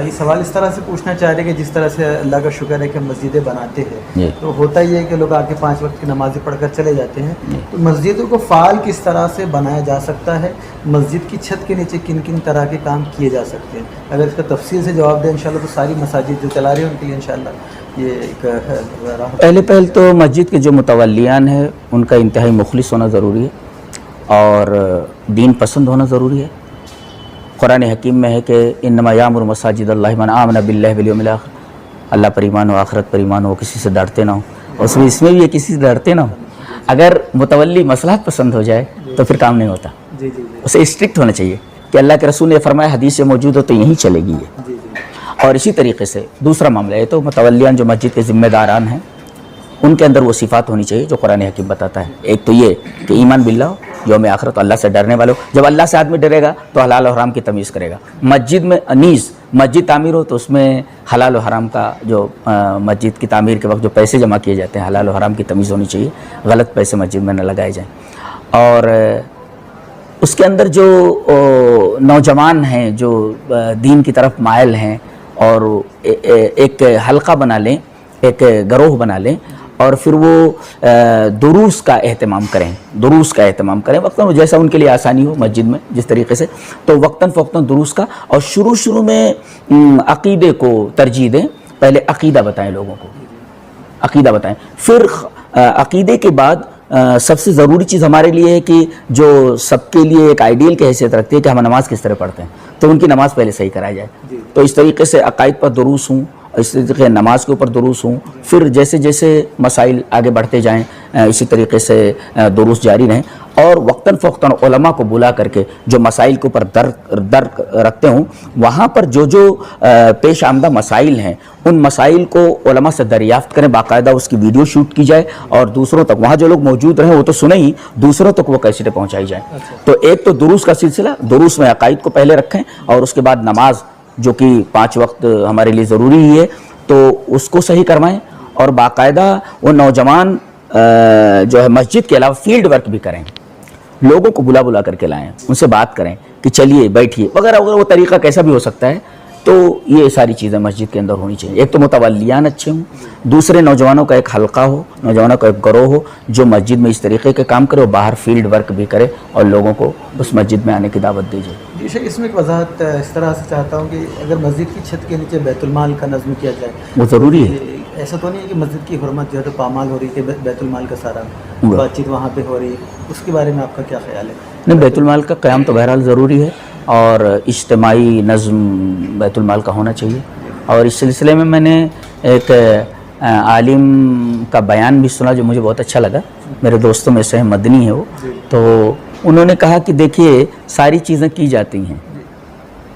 یہ سوال اس طرح سے پوچھنا چاہ رہے ہیں کہ جس طرح سے اللہ کا شکر ہے کہ مسجدیں بناتے ہیں جی تو ہوتا ہی ہے کہ لوگ آ کے 5 وقت کی نمازیں پڑھ کر چلے جاتے ہیں. تو مسجدوں کو فعال کس طرح سے بنایا جا سکتا ہے؟ مسجد کی چھت کے نیچے کن کن طرح کے کام کیے جا سکتے ہیں؟ اگر اس کا تفصیل سے جواب دیں انشاءاللہ تو ساری مساجد جو چلا رہے ہیں ان کے لیے انشاءاللہ یہ ایک پہلے تو مسجد کے جو متولیان ہیں ان کا انتہائی مخلص ہونا ضروری ہے اور دین پسند ہونا ضروری ہے. قرآن حکیم میں ہے کہ انما یامر مساجد اللہ من آمن باللہ والیوم الآخر، اللہ پر ایمان ہو، آخرت پر ایمان ہو، کسی سے ڈرتے نہ ہو. اور اس میں بھی ہے کسی سے ڈرتے نہ ہو. اگر متولی مصلحت پسند ہو جائے تو پھر کام نہیں ہوتا. جی جی اسے اسٹرکٹ ہونا چاہیے کہ اللہ کے رسول نے فرمایا حدیث سے موجود ہو تو یہیں چلے گی یہ. جی جی اور اسی طریقے سے دوسرا معاملہ ہے تو متولیان جو مسجد کے ذمہ داران ہیں ان کے اندر وہ صفات ہونی چاہیے جو قرآن حکیم بتاتا ہے. ایک تو یہ کہ ایمان باللہ ہو، یوم آخرت، اللہ سے ڈرنے والے ہو. جب اللہ سے آدمی ڈرے گا تو حلال و حرام کی تمیز کرے گا. مسجد میں مسجد تعمیر ہو تو اس میں حلال و حرام کا جو مسجد کی تعمیر کے وقت جو پیسے جمع کیے جاتے ہیں حلال و حرام کی تمیز ہونی چاہیے. غلط پیسے مسجد میں نہ لگائے جائیں. اور اس کے اندر جو نوجوان ہیں جو دین کی طرف مائل ہیں اور ایک حلقہ بنا لیں، ایک گروہ بنا لیں اور پھر وہ دروس کا اہتمام کریں وقتاً جیسا ان کے لیے آسانی ہو مسجد میں جس طریقے سے، تو وقتاً فوقتاً دروس کا. اور شروع میں عقیدے کو ترجیح دیں. پہلے عقیدہ بتائیں لوگوں کو، عقیدہ بتائیں. پھر عقیدے کے بعد سب سے ضروری چیز ہمارے لیے ہے کہ جو سب کے لیے ایک آئیڈیل کی حیثیت رکھتی ہے کہ ہم نماز کس طرح پڑھتے ہیں، تو ان کی نماز پہلے صحیح کرائی جائے. تو اس طریقے سے عقائد پر دروس ہوں، اس طریقے نماز کے اوپر دروس ہوں. پھر جیسے جیسے مسائل آگے بڑھتے جائیں اسی طریقے سے دروس جاری رہیں. اور وقتاً فوقتاً علماء کو بلا کر کے جو مسائل کے اوپر درک رکھتے ہوں وہاں پر جو پیش آمدہ مسائل ہیں ان مسائل کو علماء سے دریافت کریں. باقاعدہ اس کی ویڈیو شوٹ کی جائے اور دوسروں تک، وہاں جو لوگ موجود رہیں وہ تو سنیں ہی، دوسروں تک وہ کیسٹیں پہنچائی جائیں. تو ایک تو دروس کا سلسلہ، دروس میں عقائد کو پہلے رکھیں اور اس کے بعد نماز جو کہ 5 وقت ہمارے لیے ضروری ہی ہے تو اس کو صحیح کروائیں. اور باقاعدہ وہ نوجوان جو ہے مسجد کے علاوہ فیلڈ ورک بھی کریں، لوگوں کو بلا کر کے لائیں، ان سے بات کریں کہ چلیے بیٹھیے وغیرہ وغیرہ. وہ طریقہ کیسا بھی ہو سکتا ہے. تو یہ ساری چیزیں مسجد کے اندر ہونی چاہیے. ایک تو متولیان اچھے ہوں، دوسرے نوجوانوں کا ایک حلقہ ہو، نوجوانوں کا ایک گروہ ہو جو مسجد میں اس طریقے کے کام کرے اور باہر فیلڈ ورک بھی کرے اور لوگوں کو اس مسجد میں آنے کی دعوت دیجیے. جی شیخ، اس میں ایک وضاحت اس طرح سے چاہتا ہوں کہ اگر مسجد کی چھت کے نیچے بیت المال کا نظم کیا جائے وہ ضروری ہے. ایسا تو نہیں ہے کہ مسجد کی حرمت جو ہے تو پامال ہو رہی ہے کہ بیت المال کا سارا بات چیت وہاں پہ ہو رہی ہے، اس کے بارے میں آپ کا کیا خیال ہے؟ نہیں، بیت المال کا قیام تو بہرحال ضروری ہے اور اجتماعی نظم بیت المال کا ہونا چاہیے. اور اس سلسلے میں نے ایک عالم کا بیان بھی سنا جو مجھے بہت اچھا لگا. میرے دوستوں میں سے مدنی ہے وہ، تو انہوں نے کہا کہ دیکھیے ساری چیزیں کی جاتی ہیں.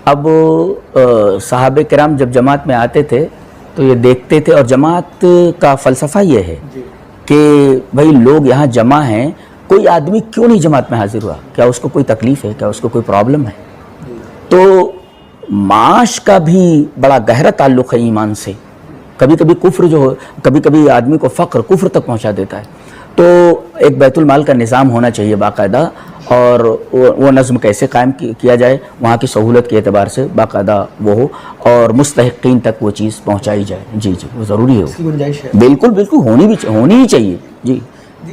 اب صحابہ کرام جب جماعت میں آتے تھے تو یہ دیکھتے تھے، اور جماعت کا فلسفہ یہ ہے کہ بھائی لوگ یہاں جمع ہیں، کوئی آدمی کیوں نہیں جماعت میں حاضر ہوا؟ کیا اس کو کوئی تکلیف ہے؟ کیا اس کو کوئی پرابلم ہے؟ تو معاش کا بھی بڑا گہرا تعلق ہے ایمان سے. کبھی کبھی کفر جو ہو، کبھی کبھی آدمی کو فقر کفر تک پہنچا دیتا ہے. تو ایک بیت المال کا نظام ہونا چاہیے باقاعدہ، اور وہ نظم کیسے قائم کیا جائے وہاں کی سہولت کے اعتبار سے باقاعدہ وہ ہو اور مستحقین تک وہ چیز پہنچائی جائے. جی وہ ضروری ہے. اس کی گنجائش ہے؟ بالکل ہونی ہی چاہیے. جی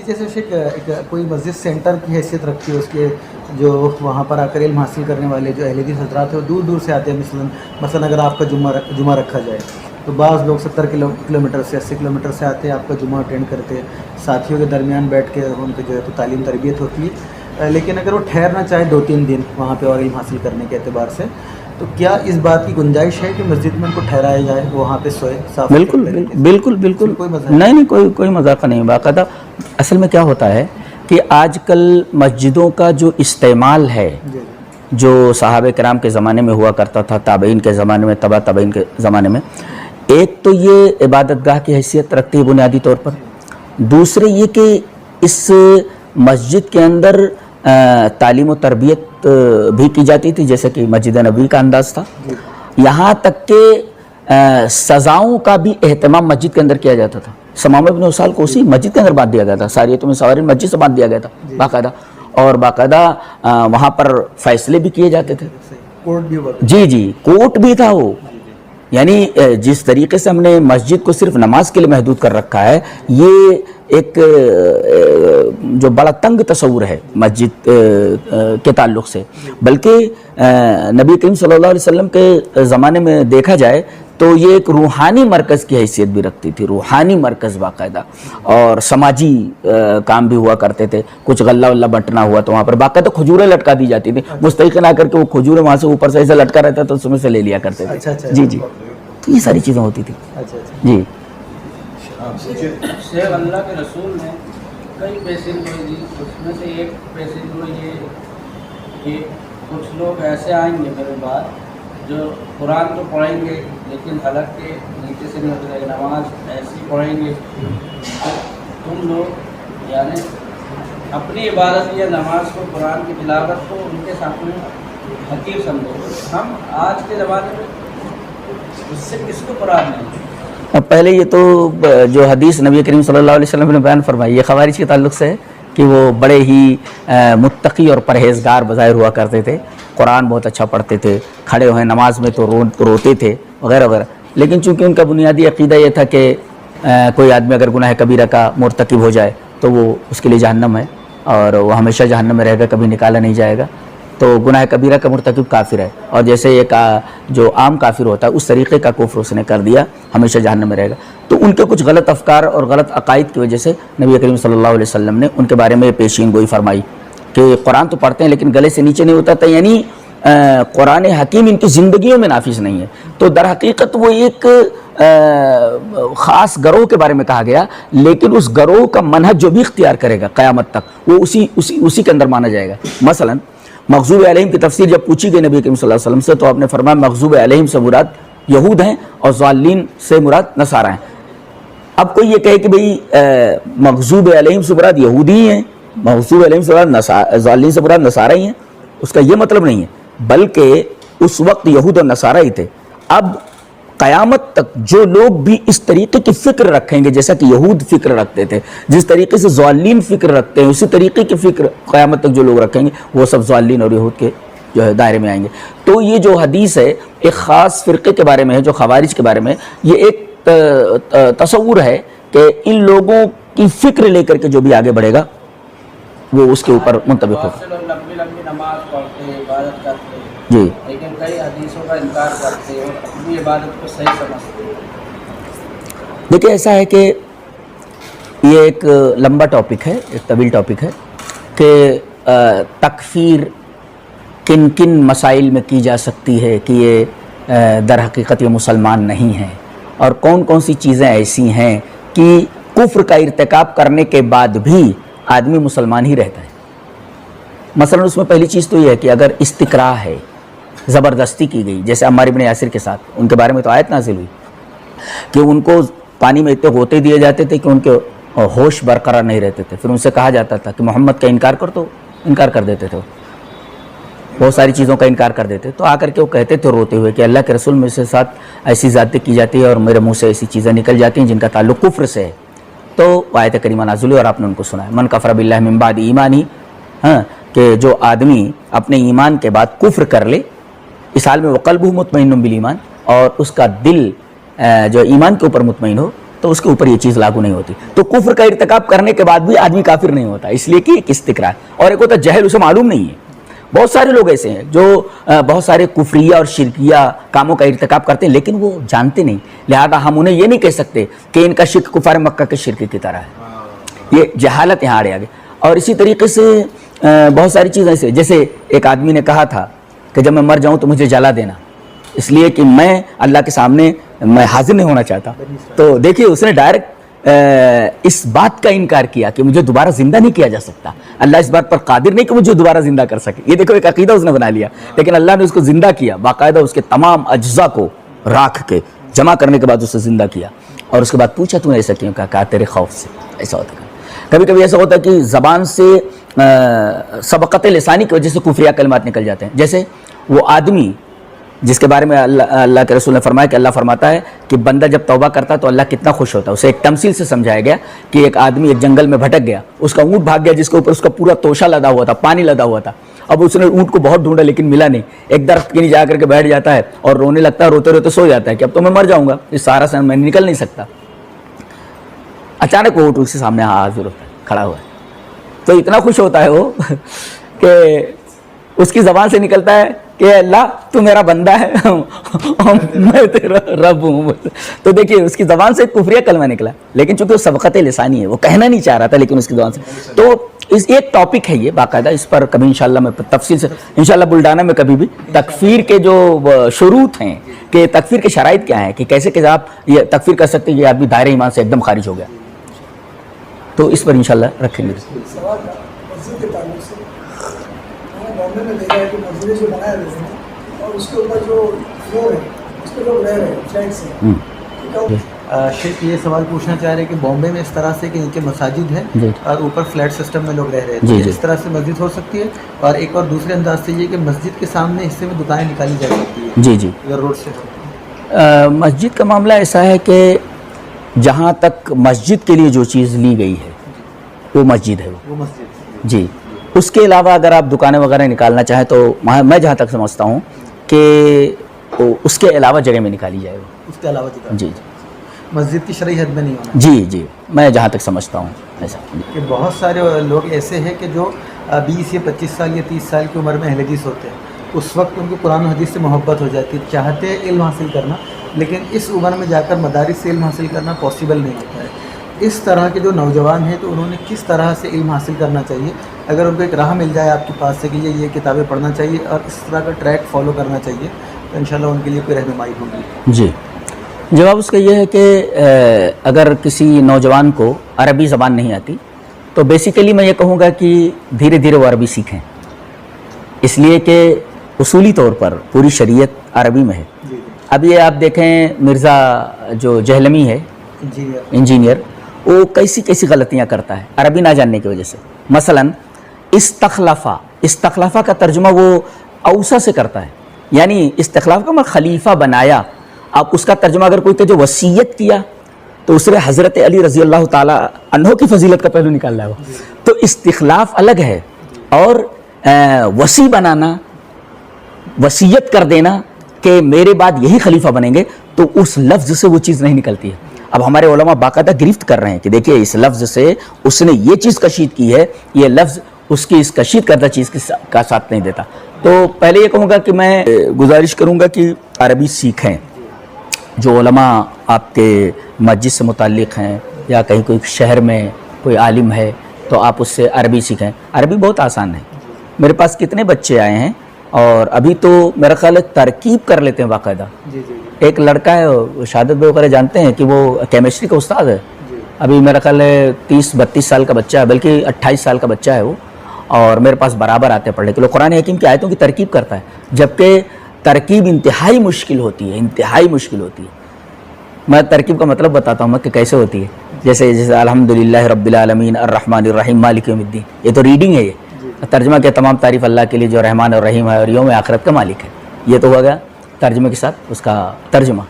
جیسے شیخ ایک کوئی مسجد سینٹر کی حیثیت رکھتی ہے، اس کے جو وہاں پر آ کر علم حاصل کرنے والے جو اہل حدیث حضرات ہیں وہ دور دور سے آتے ہیں. مثلا اگر آپ کا جمعہ رکھا جائے تو بعض لوگ 70 کلومیٹر سے 80 کلومیٹر سے آتے ہیں آپ کا جمعہ اٹینڈ کرتے ہیں. ساتھیوں کے درمیان بیٹھ کے ان کی جو ہے تو تعلیم تربیت ہوتی ہے. لیکن اگر وہ ٹھہرنا چاہے 2-3 دن وہاں پہ اور علم حاصل کرنے کے اعتبار سے، تو کیا اس بات کی گنجائش ہے کہ مسجد میں ان کو ٹھہرایا جائے، وہاں پہ سوئے؟ بالکل نہیں کوئی مذاق نہیں. باقاعدہ اصل میں کیا ہوتا ہے کہ آج کل مسجدوں کا جو استعمال ہے جو صحابہ کرام کے زمانے میں ہوا کرتا تھا، تابعین کے زمانے میں، تبع تابعین کے زمانے میں، ایک تو یہ عبادت گاہ کی حیثیت رکھتی ہے بنیادی طور پر. دوسرے یہ کہ اس مسجد کے اندر تعلیم و تربیت بھی کی جاتی تھی جیسے کہ مسجد نبوی کا انداز تھا. یہاں تک کہ سزاؤں کا بھی اہتمام مسجد کے اندر کیا جاتا تھا. ثمامہ بن اسال کو اسی مسجد کے اندر باندھ دیا گیا تھا. ساریۃ میں سواری مسجد سے باندھ دیا گیا تھا باقاعدہ. اور باقاعدہ وہاں پر فیصلے بھی کیے جاتے تھے. کوٹ بھی ہوا. جی کوٹ بھی تھا وہ. یعنی جس طریقے سے ہم نے مسجد کو صرف نماز کے لیے محدود کر رکھا ہے یہ ایک جو بڑا تنگ تصور ہے مسجد کے تعلق سے. بلکہ نبی کریم صلی اللہ علیہ وسلم کے زمانے میں دیکھا جائے تو یہ ایک روحانی مرکز کی حیثیت بھی رکھتی تھی, روحانی مرکز باقاعدہ, اور سماجی کام بھی ہوا کرتے تھے. کچھ غلہ ولا بٹنا ہوا تو وہاں پر باقاعدہ کھجوریں لٹکا دی جاتی تھی, مستحقن آ کر کے وہ کھجوریں وہاں سے اوپر سے ایسا لٹکا رہتا تو اس میں سے لے لیا کرتے تھے. جی تو یہ ساری چیزیں ہوتی تھی. جی شیخ اللہ کے رسول نے کئی پیسن کو دی, اس میں سے ایک پیسن کو یہ کہ کچھ لوگ ایسے آئیں گے میرے بعد جو قرآن تو پڑھیں گے لیکن حلق کے نیچے سے نہیں اترے گا, نماز ایسی پڑھیں گے تو تم لوگ یعنی اپنی عبادت یا نماز کو, قرآن کی تلاوت کو ان کے سامنے حقیر سمجھو. ہم آج کے زمانے میں اس سے کس کو قرآن نہیں. اب پہلے یہ تو جو حدیث نبی کریم صلی اللہ علیہ وسلم نے بیان فرمائی یہ خوارج کے تعلق سے ہے کہ وہ بڑے ہی متقی اور پرہیزگار بظاہر ہوا کرتے تھے, قرآن بہت اچھا پڑھتے تھے, کھڑے ہوئے نماز میں تو روتے تھے وغیرہ وغیرہ. لیکن چونکہ ان کا بنیادی عقیدہ یہ تھا کہ کوئی آدمی اگر گناہ کبیرہ کا مرتکب ہو جائے تو وہ اس کے لیے جہنم ہے اور وہ ہمیشہ جہنم میں رہے گا, کبھی نکالا نہیں جائے گا. تو گناہ کبیرہ کا مرتکب کافر ہے, اور جیسے ایک جو عام کافر ہوتا ہے اس طریقے کا کفر اس نے کر دیا, ہمیشہ جہنم میں رہے گا. تو ان کے کچھ غلط افکار اور غلط عقائد کی وجہ سے نبی کریم صلی اللہ علیہ وسلم نے ان کے بارے میں پیشین گوئی فرمائی کہ قرآن تو پڑھتے ہیں لیکن گلے سے نیچے نہیں اترتا, یعنی قرآن حکیم ان کی زندگیوں میں نافذ نہیں ہے. تو در حقیقت وہ ایک خاص گروہ کے بارے میں کہا گیا, لیکن اس گروہ کا منہج جو بھی اختیار کرے گا قیامت تک وہ اسی کے اندر مانا جائے گا. مثلا مغضوب علیہم کی تفسیر جب پوچھی گئی نبی کریم صلی اللہ علیہ وسلم سے تو آپ نے فرمایا مغضوب علیہم سے مراد یہود ہیں اور ضالین سے مراد نصارہ ہیں. اب کوئی یہ کہے کہ بھئی مغضوب علیہم سے مراد یہودی ہیں, مغضوب علیہم سے مراد ضالین سے مراد نصارہ ہی ہیں, اس کا یہ مطلب نہیں ہے, بلکہ اس وقت یہود اور نصارہ ہی تھے. اب قیامت تک جو لوگ بھی اس طریقے کی فکر رکھیں گے جیسا کہ یہود فکر رکھتے تھے, جس طریقے سے ضالین فکر رکھتے ہیں اسی طریقے کی فکر قیامت تک جو لوگ رکھیں گے وہ سب ضالین اور یہود کے جو ہے دائرے میں آئیں گے. تو یہ جو حدیث ہے ایک خاص فرقے کے بارے میں ہے جو خوارج کے بارے میں, یہ ایک تصور ہے کہ ان لوگوں کی فکر لے کر کے جو بھی آگے بڑھے گا وہ اس کے اوپر منطبق ہوگا. لمبی نماز پڑھتے ہیں, عبادت کرتے ہیں, جی لیکن کئی حدیثوں کا انکار کرتے ہیں اور اپنی عبادت کو صحیح سمجھتے ہیں. دیکھیں ایسا ہے کہ یہ ایک لمبا ٹاپک ہے, ایک طویل ٹاپک ہے کہ تکفیر کن کن مسائل میں کی جا سکتی ہے کہ یہ در حقیقت یہ مسلمان نہیں ہیں, اور کون کون سی چیزیں ایسی ہیں کہ کفر کا ارتکاب کرنے کے بعد بھی آدمی مسلمان ہی رہتا ہے. مثلا اس میں پہلی چیز تو یہ ہے کہ اگر استقراء ہے, زبردستی کی گئی, جیسے عمار ابن یاسر کے ساتھ, ان کے بارے میں تو آیت نازل ہوئی کہ ان کو پانی میں اتنے غوطے دیے جاتے تھے کہ ان کے ہوش برقرار نہیں رہتے تھے. پھر ان سے کہا جاتا تھا کہ محمد کا انکار کر, تو انکار کر دیتے تھے, بہت ساری چیزوں کا انکار کر دیتے. تو آ کر کے وہ کہتے تھے روتے ہوئے کہ اللہ کے رسول میں سے ساتھ ایسی ذاتیں کی جاتی ہے اور میرے منہ سے ایسی چیزیں نکل جاتی ہیں جن کا تعلق کفر سے ہے. تو آیت کریمہ نازل ہوئی اور آپ نے ان کو سنا ہے, من کفر باللہ من بعد ایمانی, کہ جو آدمی اپنے ایمان کے بعد کفر کر لے اس حال میں وقلبہ مطمئن بالایمان, اور اس کا دل جو ایمان کے اوپر مطمئن ہو تو اس کے اوپر یہ چیز لاگو نہیں ہوتی. تو کفر کا ارتکاب کرنے کے بعد بھی آدمی کافر نہیں ہوتا, اس لیے کہ ایک استقرار, اور ایک ہوتا جہل, اسے معلوم نہیں ہے. بہت سارے لوگ ایسے ہیں جو بہت سارے کفریہ اور شرکیہ کاموں کا ارتکاب کرتے ہیں لیکن وہ جانتے نہیں, لہذا ہم انہیں یہ نہیں کہہ سکتے کہ ان کا شرک کفار مکہ کے شرک کی طرح ہے. یہ جہالت یہاں آڑے آگے. اور اسی طریقے سے بہت ساری چیزیں ایسے, جیسے ایک آدمی نے کہا تھا کہ جب میں مر جاؤں تو مجھے جلا دینا, اس لیے کہ میں اللہ کے سامنے میں حاضر نہیں ہونا چاہتا. تو دیکھیے اس نے ڈائریکٹ اس بات کا انکار کیا کہ مجھے دوبارہ زندہ نہیں کیا جا سکتا, اللہ اس بات پر قادر نہیں کہ مجھے دوبارہ زندہ کر سکے. یہ دیکھو ایک عقیدہ اس نے بنا لیا, لیکن اللہ نے اس کو زندہ کیا, باقاعدہ اس کے تمام اجزاء کو راکھ کے جمع کرنے کے بعد اسے زندہ کیا, اور اس کے بعد پوچھا تو نے ایسا کیوں, کہا تیرے خوف سے. ایسا ہوتا ہے, کبھی کبھی ایسا ہوتا ہے کہ زبان سے سبقت لسانی کی وجہ سے کفریہ کلمات نکل جاتے ہیں. جیسے وہ آدمی جس کے بارے میں اللہ کے رسول نے فرمایا کہ اللہ فرماتا ہے کہ بندہ جب توبہ کرتا ہے تو اللہ کتنا خوش ہوتا ہے. اسے ایک تمثیل سے سمجھایا گیا کہ ایک آدمی ایک جنگل میں بھٹک گیا, اس کا اونٹ بھاگ گیا جس کے اوپر اس کا پورا توشہ لدا ہوا تھا, پانی لدا ہوا تھا. اب اس نے اونٹ کو بہت ڈھونڈا لیکن ملا نہیں, ایک درخت کے نیچے جا کر کے بیٹھ جاتا ہے اور رونے لگتا ہے, روتے روتے سو جاتا ہے کہ اب تو میں مر جاؤں گا, اس سہارا سے میں نکل نہیں سکتا. اچانک وہ اونٹ اس کے سامنے حاضر ہوتا ہے, کھڑا ہوا ہے, تو اتنا خوش ہوتا ہے وہ کہ اس کی زبان سے نکلتا ہے کہ اللہ تو میرا بندہ ہے میں تیرا رب ہوں. تو دیکھیے اس کی زبان سے کفریہ کلمہ نکلا, لیکن چونکہ وہ سبقت لسانی ہے, وہ کہنا نہیں چاہ رہا تھا لیکن اس کی زبان سے. تو اس ایک ٹاپک ہے یہ باقاعدہ, اس پر کبھی انشاءاللہ میں تفصیل سے انشاءاللہ بلڈانہ میں کبھی بھی تکفیر کے جو شروط ہیں کہ تکفیر کے شرائط کیا ہیں, کہ کیسے کہ آپ یہ تکفیر کر سکتے ہیں کہ آدمی دائرہ ایمان سے ایک دم خارج ہو گیا, تو اس پر انشاءاللہ رکھیں گے. سوال تھا مسجد کے تعلق سے, میں نے بامبے میں دیکھا ہے کہ مسجدیں جو بنایا گئے ہیں اور اس کے اوپر جو فلور ہے اس پہ لوگ رہ رہے ہیں فلیٹس ہیں. شیخ یہ سوال پوچھنا چاہ رہے ہیں کہ بامبے میں اس طرح سے کہ نیچے مساجد ہے جی. اور اوپر فلیٹ سسٹم میں لوگ رہ رہے جی ہیں, جی. اس طرح سے مسجد ہو سکتی ہے؟ اور ایک اور دوسرے انداز سے یہ کہ مسجد کے سامنے حصے میں دکانیں نکالی جا سکتی ہے جی جی. اگر روڈ سے مسجد کا معاملہ ایسا ہے کہ جہاں تک مسجد کے لیے جو چیز لی گئی ہے وہ مسجد ہے وہ مسجد جی. اس کے علاوہ اگر آپ دکانیں وغیرہ نکالنا چاہیں تو میں جہاں تک سمجھتا ہوں کہ اس کے علاوہ جگہ میں نکالی جائے وہ. اس کے علاوہ دکان جی مسجد کی شرعی حد میں نہیں ہونا. جی جی, میں جہاں تک سمجھتا ہوں ایسا. کہ بہت سارے لوگ ایسے ہیں کہ جو 20 یا 25 سال یا 30 سال کی عمر میں اہل حدیث ہوتے ہیں, اس وقت ان کو قرآن و حدیث سے محبت ہو جاتی ہے, چاہتے ہیں علم حاصل کرنا, لیکن اس عمر میں جا کر مدارس سے علم حاصل کرنا پاسبل نہیں ہوتا ہے. اس طرح کے جو نوجوان ہیں تو انہوں نے کس طرح سے علم حاصل کرنا چاہیے؟ اگر ان کو ایک راہ مل جائے آپ کے پاس سے کہ یہ کتابیں پڑھنا چاہیے اور اس طرح کا ٹریک فالو کرنا چاہیے تو انشاءاللہ ان کے لیے کوئی رہنمائی ہوگی. جی, جواب اس کا یہ ہے کہ اگر کسی نوجوان کو عربی زبان نہیں آتی تو بیسیکلی میں یہ کہوں گا کہ دھیرے دھیرے وہ عربی سیکھیں, اس لیے کہ اصولی طور پر پوری شریعت عربی میں ہے. اب یہ آپ دیکھیں مرزا جو جہلمی ہے انجینئر, وہ کیسی کیسی غلطیاں کرتا ہے عربی نہ جاننے کی وجہ سے. مثلا استخلافہ کا ترجمہ وہ اوسا سے کرتا ہے, یعنی استخلاف کا مطلب خلیفہ بنایا. آپ اس کا ترجمہ اگر کوئی کہ جو وصیت کیا تو اس میں حضرت علی رضی اللہ تعالی عنہ کی فضیلت کا پہلو نکال رہا ہے وہ. تو استخلاف الگ ہے, اور وصی بنانا, وصیت کر دینا کہ میرے بعد یہی خلیفہ بنیں گے, تو اس لفظ سے وہ چیز نہیں نکلتی ہے. اب ہمارے علماء باقاعدہ گرفت کر رہے ہیں کہ دیکھیے اس لفظ سے اس نے یہ چیز کشید کی ہے, یہ لفظ اس کی اس کشید کردہ چیز کا ساتھ نہیں دیتا. تو پہلے یہ کہوں گا کہ میں گزارش کروں گا کہ عربی سیکھیں. جو علماء آپ کے مسجد سے متعلق ہیں یا کہیں کوئی شہر میں کوئی عالم ہے تو آپ اس سے عربی سیکھیں. عربی بہت آسان ہے. میرے پاس کتنے بچے آئے ہیں اور ابھی تو میرا خیال ہے ترکیب کر لیتے ہیں باقاعدہ. ایک لڑکا ہے شہادت بھائی وغیرہ جانتے ہیں کہ وہ کیمسٹری کا استاد ہے, ابھی میرا خیال ہے 30-32 سال کا بچہ ہے, بلکہ 28 سال کا بچہ ہے وہ, اور میرے پاس برابر آتے ہیں پڑھنے کے لیے. قرآن حکیم کی آیتوں کی ترکیب کرتا ہے, جبکہ ترکیب انتہائی مشکل ہوتی ہے, انتہائی مشکل ہوتی ہے. میں ترکیب کا مطلب بتاتا ہوں میں کہ کیسے ہوتی ہے. جیسے الحمدللہ رب العالمین الرحمن الرحیم مالک یوم الدین, یہ تو ریڈنگ ہے. یہ ترجمہ کیا تمام تعریف اللہ کے لیے جو رحمان اور رحیم ہے اور یوم آخرت کا مالک ہے. یہ تو ہو گیا ترجمے کے ساتھ اس کا ترجمہ,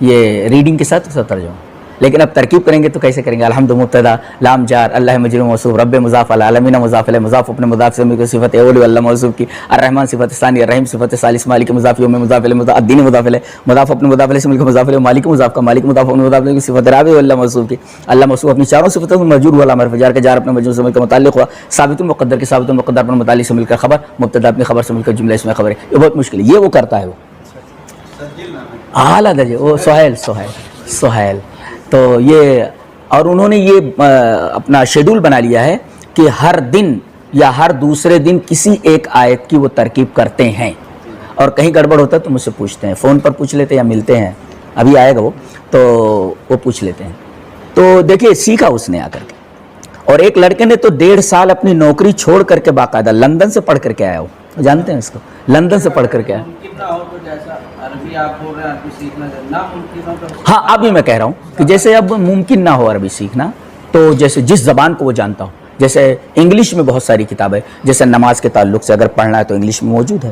یہ ریڈنگ کے ساتھ اس کا ترجمہ. لیکن اب ترکیب کریں گے تو کیسے کریں گے؟ الحمد مبتدا, لام جار, اللہ مجرور موصوف, رب مضاف, العالمین مضاف الیہ, مضاف اپنے مضاف سے کی صفت اول اللہ موصوف کی, الرحمن صفت ثانی, الرحیم صفت ثالث, مالک مضاف, یوم مضاف الیہ, الدین مضاف الیہ, مضاف اپنے مضاف الیہ سے مل کے مضاف الیہ, مالک مضاف کا, مالک مضاف اپنے مضاف الیہ کی صفت رابع اللہ موصوف کی, اللہ موصوف اپنی چاروں صفتوں میں مجرور ہوا, امر فجار کا جار اپنے مجرور سے مل کر متعلق ہوا, ثابت المقدر کے ثابت المقدر پر متعلق سے مل کر خبر, مبتدا اپنی خبر سے مل کر جملہ اس میں خبر ہے. یہ بہت مشکل ہے, یہ وہ کرتا ہے وہ اعلیٰ درجے, وہ سہیل. تو یہ اور انہوں نے یہ اپنا شیڈول بنا لیا ہے کہ ہر دن یا ہر دوسرے دن کسی ایک آیت کی وہ ترکیب کرتے ہیں, اور کہیں گڑبڑ ہوتا ہے تو مجھ سے پوچھتے ہیں, فون پر پوچھ لیتے ہیں یا ملتے ہیں, ابھی آئے گا وہ تو وہ پوچھ لیتے ہیں. تو دیکھیے سیکھا اس نے آ کر کے. اور ایک لڑکے نے تو 1.5 سال اپنی نوکری چھوڑ کر کے باقاعدہ لندن سے پڑھ کر کے آیا. وہ جانتے ہیں اس کو, لندن سے پڑھ کر کے آیا. ہاں ابھی میں کہہ رہا ہوں کہ جیسے اب ممکن نہ ہو عربی سیکھنا, تو جیسے جس زبان کو وہ جانتا ہو, جیسے انگلش میں بہت ساری کتابیں, جیسے نماز کے تعلق سے اگر پڑھنا ہے تو انگلش میں موجود ہے,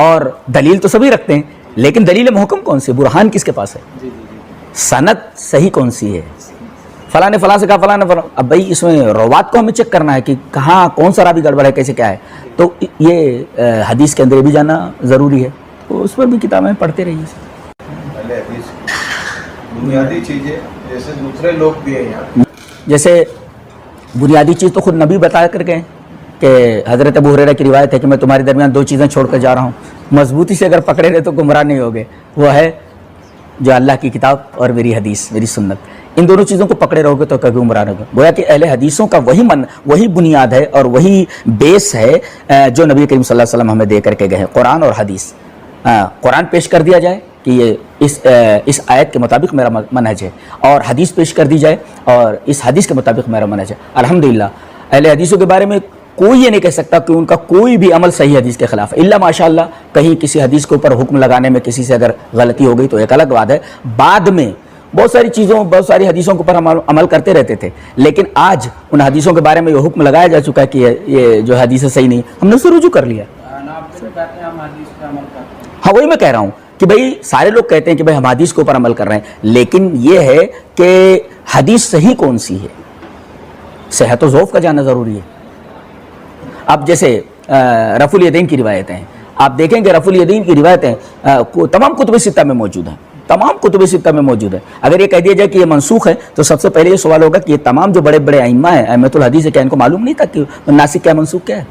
اور دلیل تو سبھی رکھتے ہیں، لیکن دلیل محکم کون سی، برہان کس کے پاس ہے، سند صحیح کون سی ہے، فلاں نے فلاں سے کہا، فلاں نے فلاں. اب بھائی اس میں روات کو ہمیں چیک کرنا ہے کہ کہاں کون سا راوی گڑبڑ ہے، کیسے کیا ہے. تو یہ حدیث کے اندر بھی جانا ضروری ہے، تو اس پر بھی کتابیں پڑھتے رہیے. پہلے حدیث بنیادی چیزیں جیسے دوسرے لوگ بھی ہیں یہاں، جیسے بنیادی چیز تو خود نبی بتا کر گئے کہ حضرت ابو ہریرہ کی روایت ہے کہ میں تمہارے درمیان 2 چیزیں چھوڑ کر جا رہا ہوں، مضبوطی سے اگر پکڑے رہے تو گمراہ نہیں ہوگے. وہ ہے جو اللہ کی کتاب اور میری حدیث، میری سنت. ان دونوں چیزوں کو پکڑے رہو گے تو کبھی گمراہ نہیں ہوگے. گویا کہ اہل حدیثوں کا وہی بنیاد ہے اور وہی بیس ہے جو نبی کریم صلی اللہ علیہ وسلم ہمیں دے کر کے گئے ہیں، قرآن اور حدیث. قرآن پیش کر دیا جائے کہ یہ اس آیت کے مطابق میرا منہج ہے، اور حدیث پیش کر دی جائے اور اس حدیث کے مطابق میرا منہج ہے. الحمدللہ اہل حدیثوں کے بارے میں کوئی یہ نہیں کہہ سکتا کہ ان کا کوئی بھی عمل صحیح حدیث کے خلاف ہے، الا ماشاءاللہ کہیں کسی حدیث کے اوپر حکم لگانے میں کسی سے اگر غلطی ہو گئی تو ایک الگ بات ہے. بعد میں بہت ساری حدیثوں کے اوپر ہم عمل کرتے رہتے تھے، لیکن آج ان حدیثوں کے بارے میں یہ حکم لگایا جا چکا ہے کہ یہ جو حدیث صحیح نہیں، ہم نے اسے رجوع کر لیا. آپ جو کہتے ہیں ہم حدیث پہ عمل کرتے ہیں. ہاں وہی میں کہہ رہا ہوں کہ بھئی سارے لوگ کہتے ہیں کہ بھئی ہم حدیث کے اوپر عمل کر رہے ہیں، لیکن یہ ہے کہ حدیث صحیح کون سی ہے، صحت و ضعف کا جاننا ضروری ہے. اب جیسے رفع الیدین کی روایتیں ہیں، آپ دیکھیں کہ رفع الیدین کی روایتیں تمام کتب ستہ میں موجود ہیں، تمام کتب ستہ میں موجود ہے. اگر یہ کہہ دیا جائے کہ یہ منسوخ ہے تو سب سے پہلے یہ سوال ہوگا کہ یہ تمام جو بڑے بڑے ائمہ ہیں، ائمۃ الحدیث ہے، کیا ان کو معلوم نہیں تھا کہ ناسخ کیا منسوخ کیا ہے؟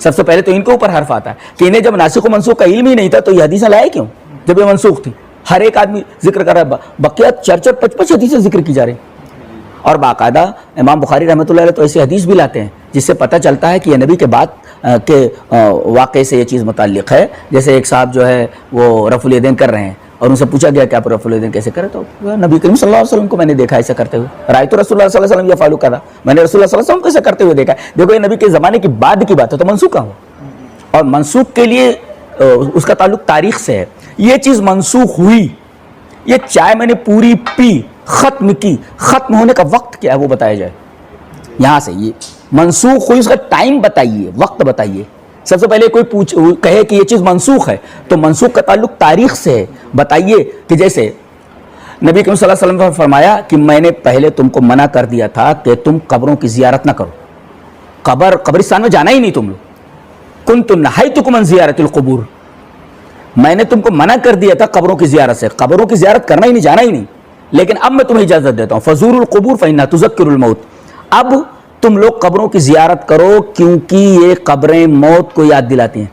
سب سے پہلے تو ان کے اوپر حرف آتا ہے کہ انہیں جب ناسخ و منسوخ کا علم ہی نہیں تھا تو یہ حدیثیں لائے کیوں جب یہ منسوخ تھی. ہر ایک آدمی ذکر کر رہا ہے، بقیہ 4-5 حدیثیں ذکر کی جا رہی ہیں. اور باقاعدہ امام بخاری رحمۃ اللہ علیہ تو ایسی حدیث بھی لاتے ہیں جس سے پتہ چلتا ہے کہ یہ نبی کے بعد کے واقعے سے یہ چیز متعلق ہے. جیسے ایک صاحب جو ہے وہ رفع الیدین کر رہے ہیں اور ان سے پوچھا گیا کہ آپ رفع الیدین کیسے کرے، تو نبی کریم صلی اللہ علیہ وسلم کو میں نے دیکھا ایسا کرتے ہوئے، رأیت رسول اللہ صلی اللہ علیہ وسلم یفعل کذا، میں نے رسول اللہ صلی اللہ علیہ وسلم کو ایسا کرتے ہوئے دیکھا. دیکھو یہ نبی کے زمانے کی بعد کی بات ہے تو منسوخ کہاں ہو، اور منسوخ کے لیے اس کا تعلق تاریخ سے ہے. یہ چیز منسوخ ہوئی، یہ چائے میں نے پوری پی، ختم کی، ختم ہونے کا وقت کیا ہے وہ بتایا جائے. یہاں سے یہ منسوخ ہوئی، اس کا ٹائم بتائیے، وقت بتائیے. سب سے پہلے کوئی کہے کہ یہ چیز منسوخ ہے تو منسوخ کا تعلق تاریخ سے ہے. بتائیے کہ جیسے نبی کریم صلی اللہ علیہ وسلم نے فرمایا کہ میں نے پہلے تم کو منع کر دیا تھا کہ تم قبروں کی زیارت نہ کرو، قبرستان میں جانا ہی نہیں تم لوگ. کنت نہیتکم عن زیارت القبور، میں نے تم کو منع کر دیا تھا قبروں کی زیارت سے، قبروں کی زیارت کرنا ہی نہیں، جانا ہی نہیں. لیکن اب میں تمہیں اجازت دیتا ہوں، فزوروا القبور فإنها تذکر الموت. اب تم لوگ قبروں کی زیارت کرو کیونکہ یہ قبریں موت کو یاد دلاتی ہیں.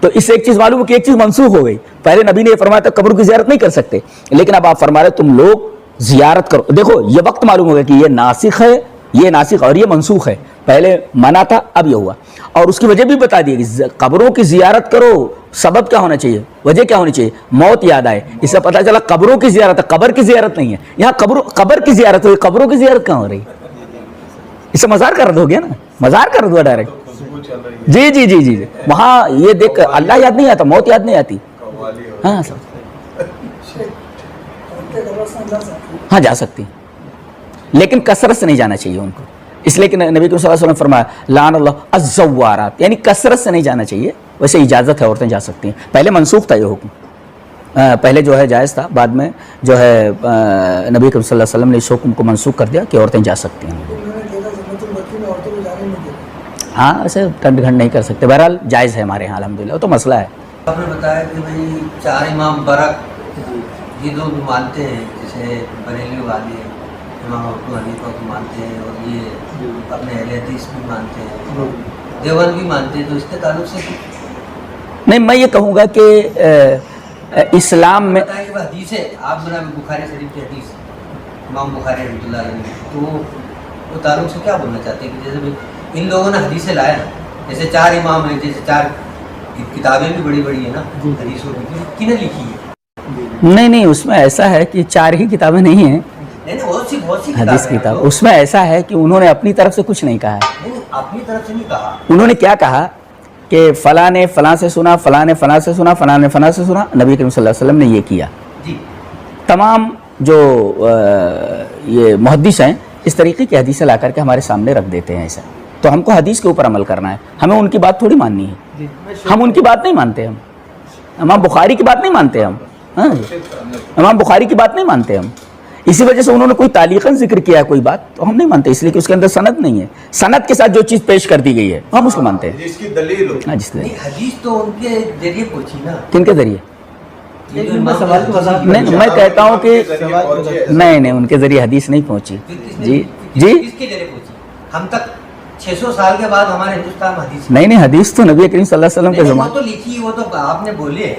تو اس سے ایک چیز معلوم ہے کہ ایک چیز منسوخ ہو گئی. پہلے نبی نے یہ فرمایا تھا قبروں کی زیارت نہیں کر سکتے، لیکن اب آپ فرما رہے تم لوگ زیارت کرو. دیکھو یہ وقت معلوم ہو گیا کہ یہ ناسخ ہے، یہ ناسخ اور یہ منسوخ ہے. پہلے منع تھا اب یہ ہوا، اور اس کی وجہ بھی بتا دی کہ قبروں کی زیارت کرو. سبب کیا ہونا چاہیے، وجہ کیا ہونی چاہیے، موت یاد آئے. اس سے پتہ چلا قبروں کی زیارت ہے، قبر کی زیارت نہیں ہے. یہاں قبر کی زیارت ہوئی، قبروں کی زیارت کہاں ہو رہی؟ اس سے مزار کا رد ہو گیا نا، مزار کا رد ہوا ڈائریکٹ. جی جی جی جی وہاں یہ دیکھ اللہ یاد نہیں آتا، موت یاد نہیں آتی. ہاں ہاں جا سکتی، لیکن کثرت سے نہیں جانا چاہیے ان کو. اس لیے کہ نبی صلی اللہ علیہ وسلم نے فرمایا لعن اللہ الزوارات، یعنی کثرت سے نہیں جانا چاہیے. ویسے اجازت ہے، عورتیں جا سکتی ہیں. پہلے منسوخ تھا یہ حکم، پہلے جو ہے جائز تھا، بعد میں جو ہے نبی صلی اللہ علیہ وسلم نے اس حکم کو منسوخ کر دیا کہ عورتیں جا سکتی ہیں. ہاں ایسے ٹنڈ گھنڈ نہیں کر سکتے. بہرحال جائز ہے ہمارے یہاں الحمدللہ، وہ تو مسئلہ ہے. آپ نے بتایا کہ بھائی 4 امام برق یہ لوگ مانتے ہیں، جیسے بریلی والے امام ابو حنیفہ کو مانتے ہیں اور یہ اپنے اہل حدیث بھی مانتے ہیں، دیوبند بھی مانتے ہیں. تو اس کے تعلق سے نہیں، میں یہ کہوں گا کہ اسلام میں بتائیں کہ حدیث ہے، آپ بنا بخاری شریف کی حدیث امام بخاری رحمۃ اللہ علیہ، تو وہ تعلق سے کیا بولنا چاہتے ہیں کہ جیسے ان لوگوں نے حدیثیں لایا، جیسے 4 امام ہیں، جیسے 4 کتابیں بھی بڑی بڑی ہیں نا حدیثوں کی، کن نے لکھی ہے؟ نہیں اس میں ایسا ہے کہ 4 ہی کتابیں نہیں ہیں نہیں بہت سی حدیث کی کتاب. اس میں ایسا ہے کہ انہوں نے اپنی طرف سے کچھ نہیں کہا ہے. نہیں اپنی طرف سے نہیں کہا، انہوں نے کیا کہا کہ فلاں نے فلاں سے سنا، فلاں نے فلاں سے سنا، فلاں نے فلاں سے سنا، نبی کریم صلی اللہ علیہ وسلم نے یہ کیا. جی تمام جو یہ محدث ہیں اس طریقے کی حدیثیں لا کر کے ہمارے سامنے رکھ دیتے ہیں. ایسا تو ہم کو حدیث کے اوپر عمل کرنا ہے، ہمیں ان کی بات تھوڑی ماننی ہے. ہم ان کی بات نہیں مانتے. امام بخاری کی بات نہیں مانتے ہم. ہاں امام بخاری کی بات نہیں مانتے ہم. اسی وجہ سے انہوں نے کوئی تعلیقاً ذکر کیا ہے کوئی بات تو ہم نہیں مانتے, اس لیے کہ اس کے اندر سند نہیں ہے. سند کے ساتھ جو چیز پیش کر دی گئی ہے ہم اس کو مانتے ہیں. جس کی دلیل ہو. ہاں جس طرح نہیں حدیث تو ان کے ذریعے پہنچی نا. کن کے ذریعے؟ یہ جو امام سوال کی وضاحت نہیں میں کہتا ہوں کہ کہ نہیں ان کے ذریعے حدیث نہیں پہنچی. جی جی کس کے ذریعے پہنچی؟ ہم تک 600 سال کے بعد ہمارے ہندوستان میں حدیث نہیں حدیث تو نبی کریم صلی اللہ علیہ وسلم کے نہیں, وہ زمانے. تو لکھی, وہ تو آپ نے بولے,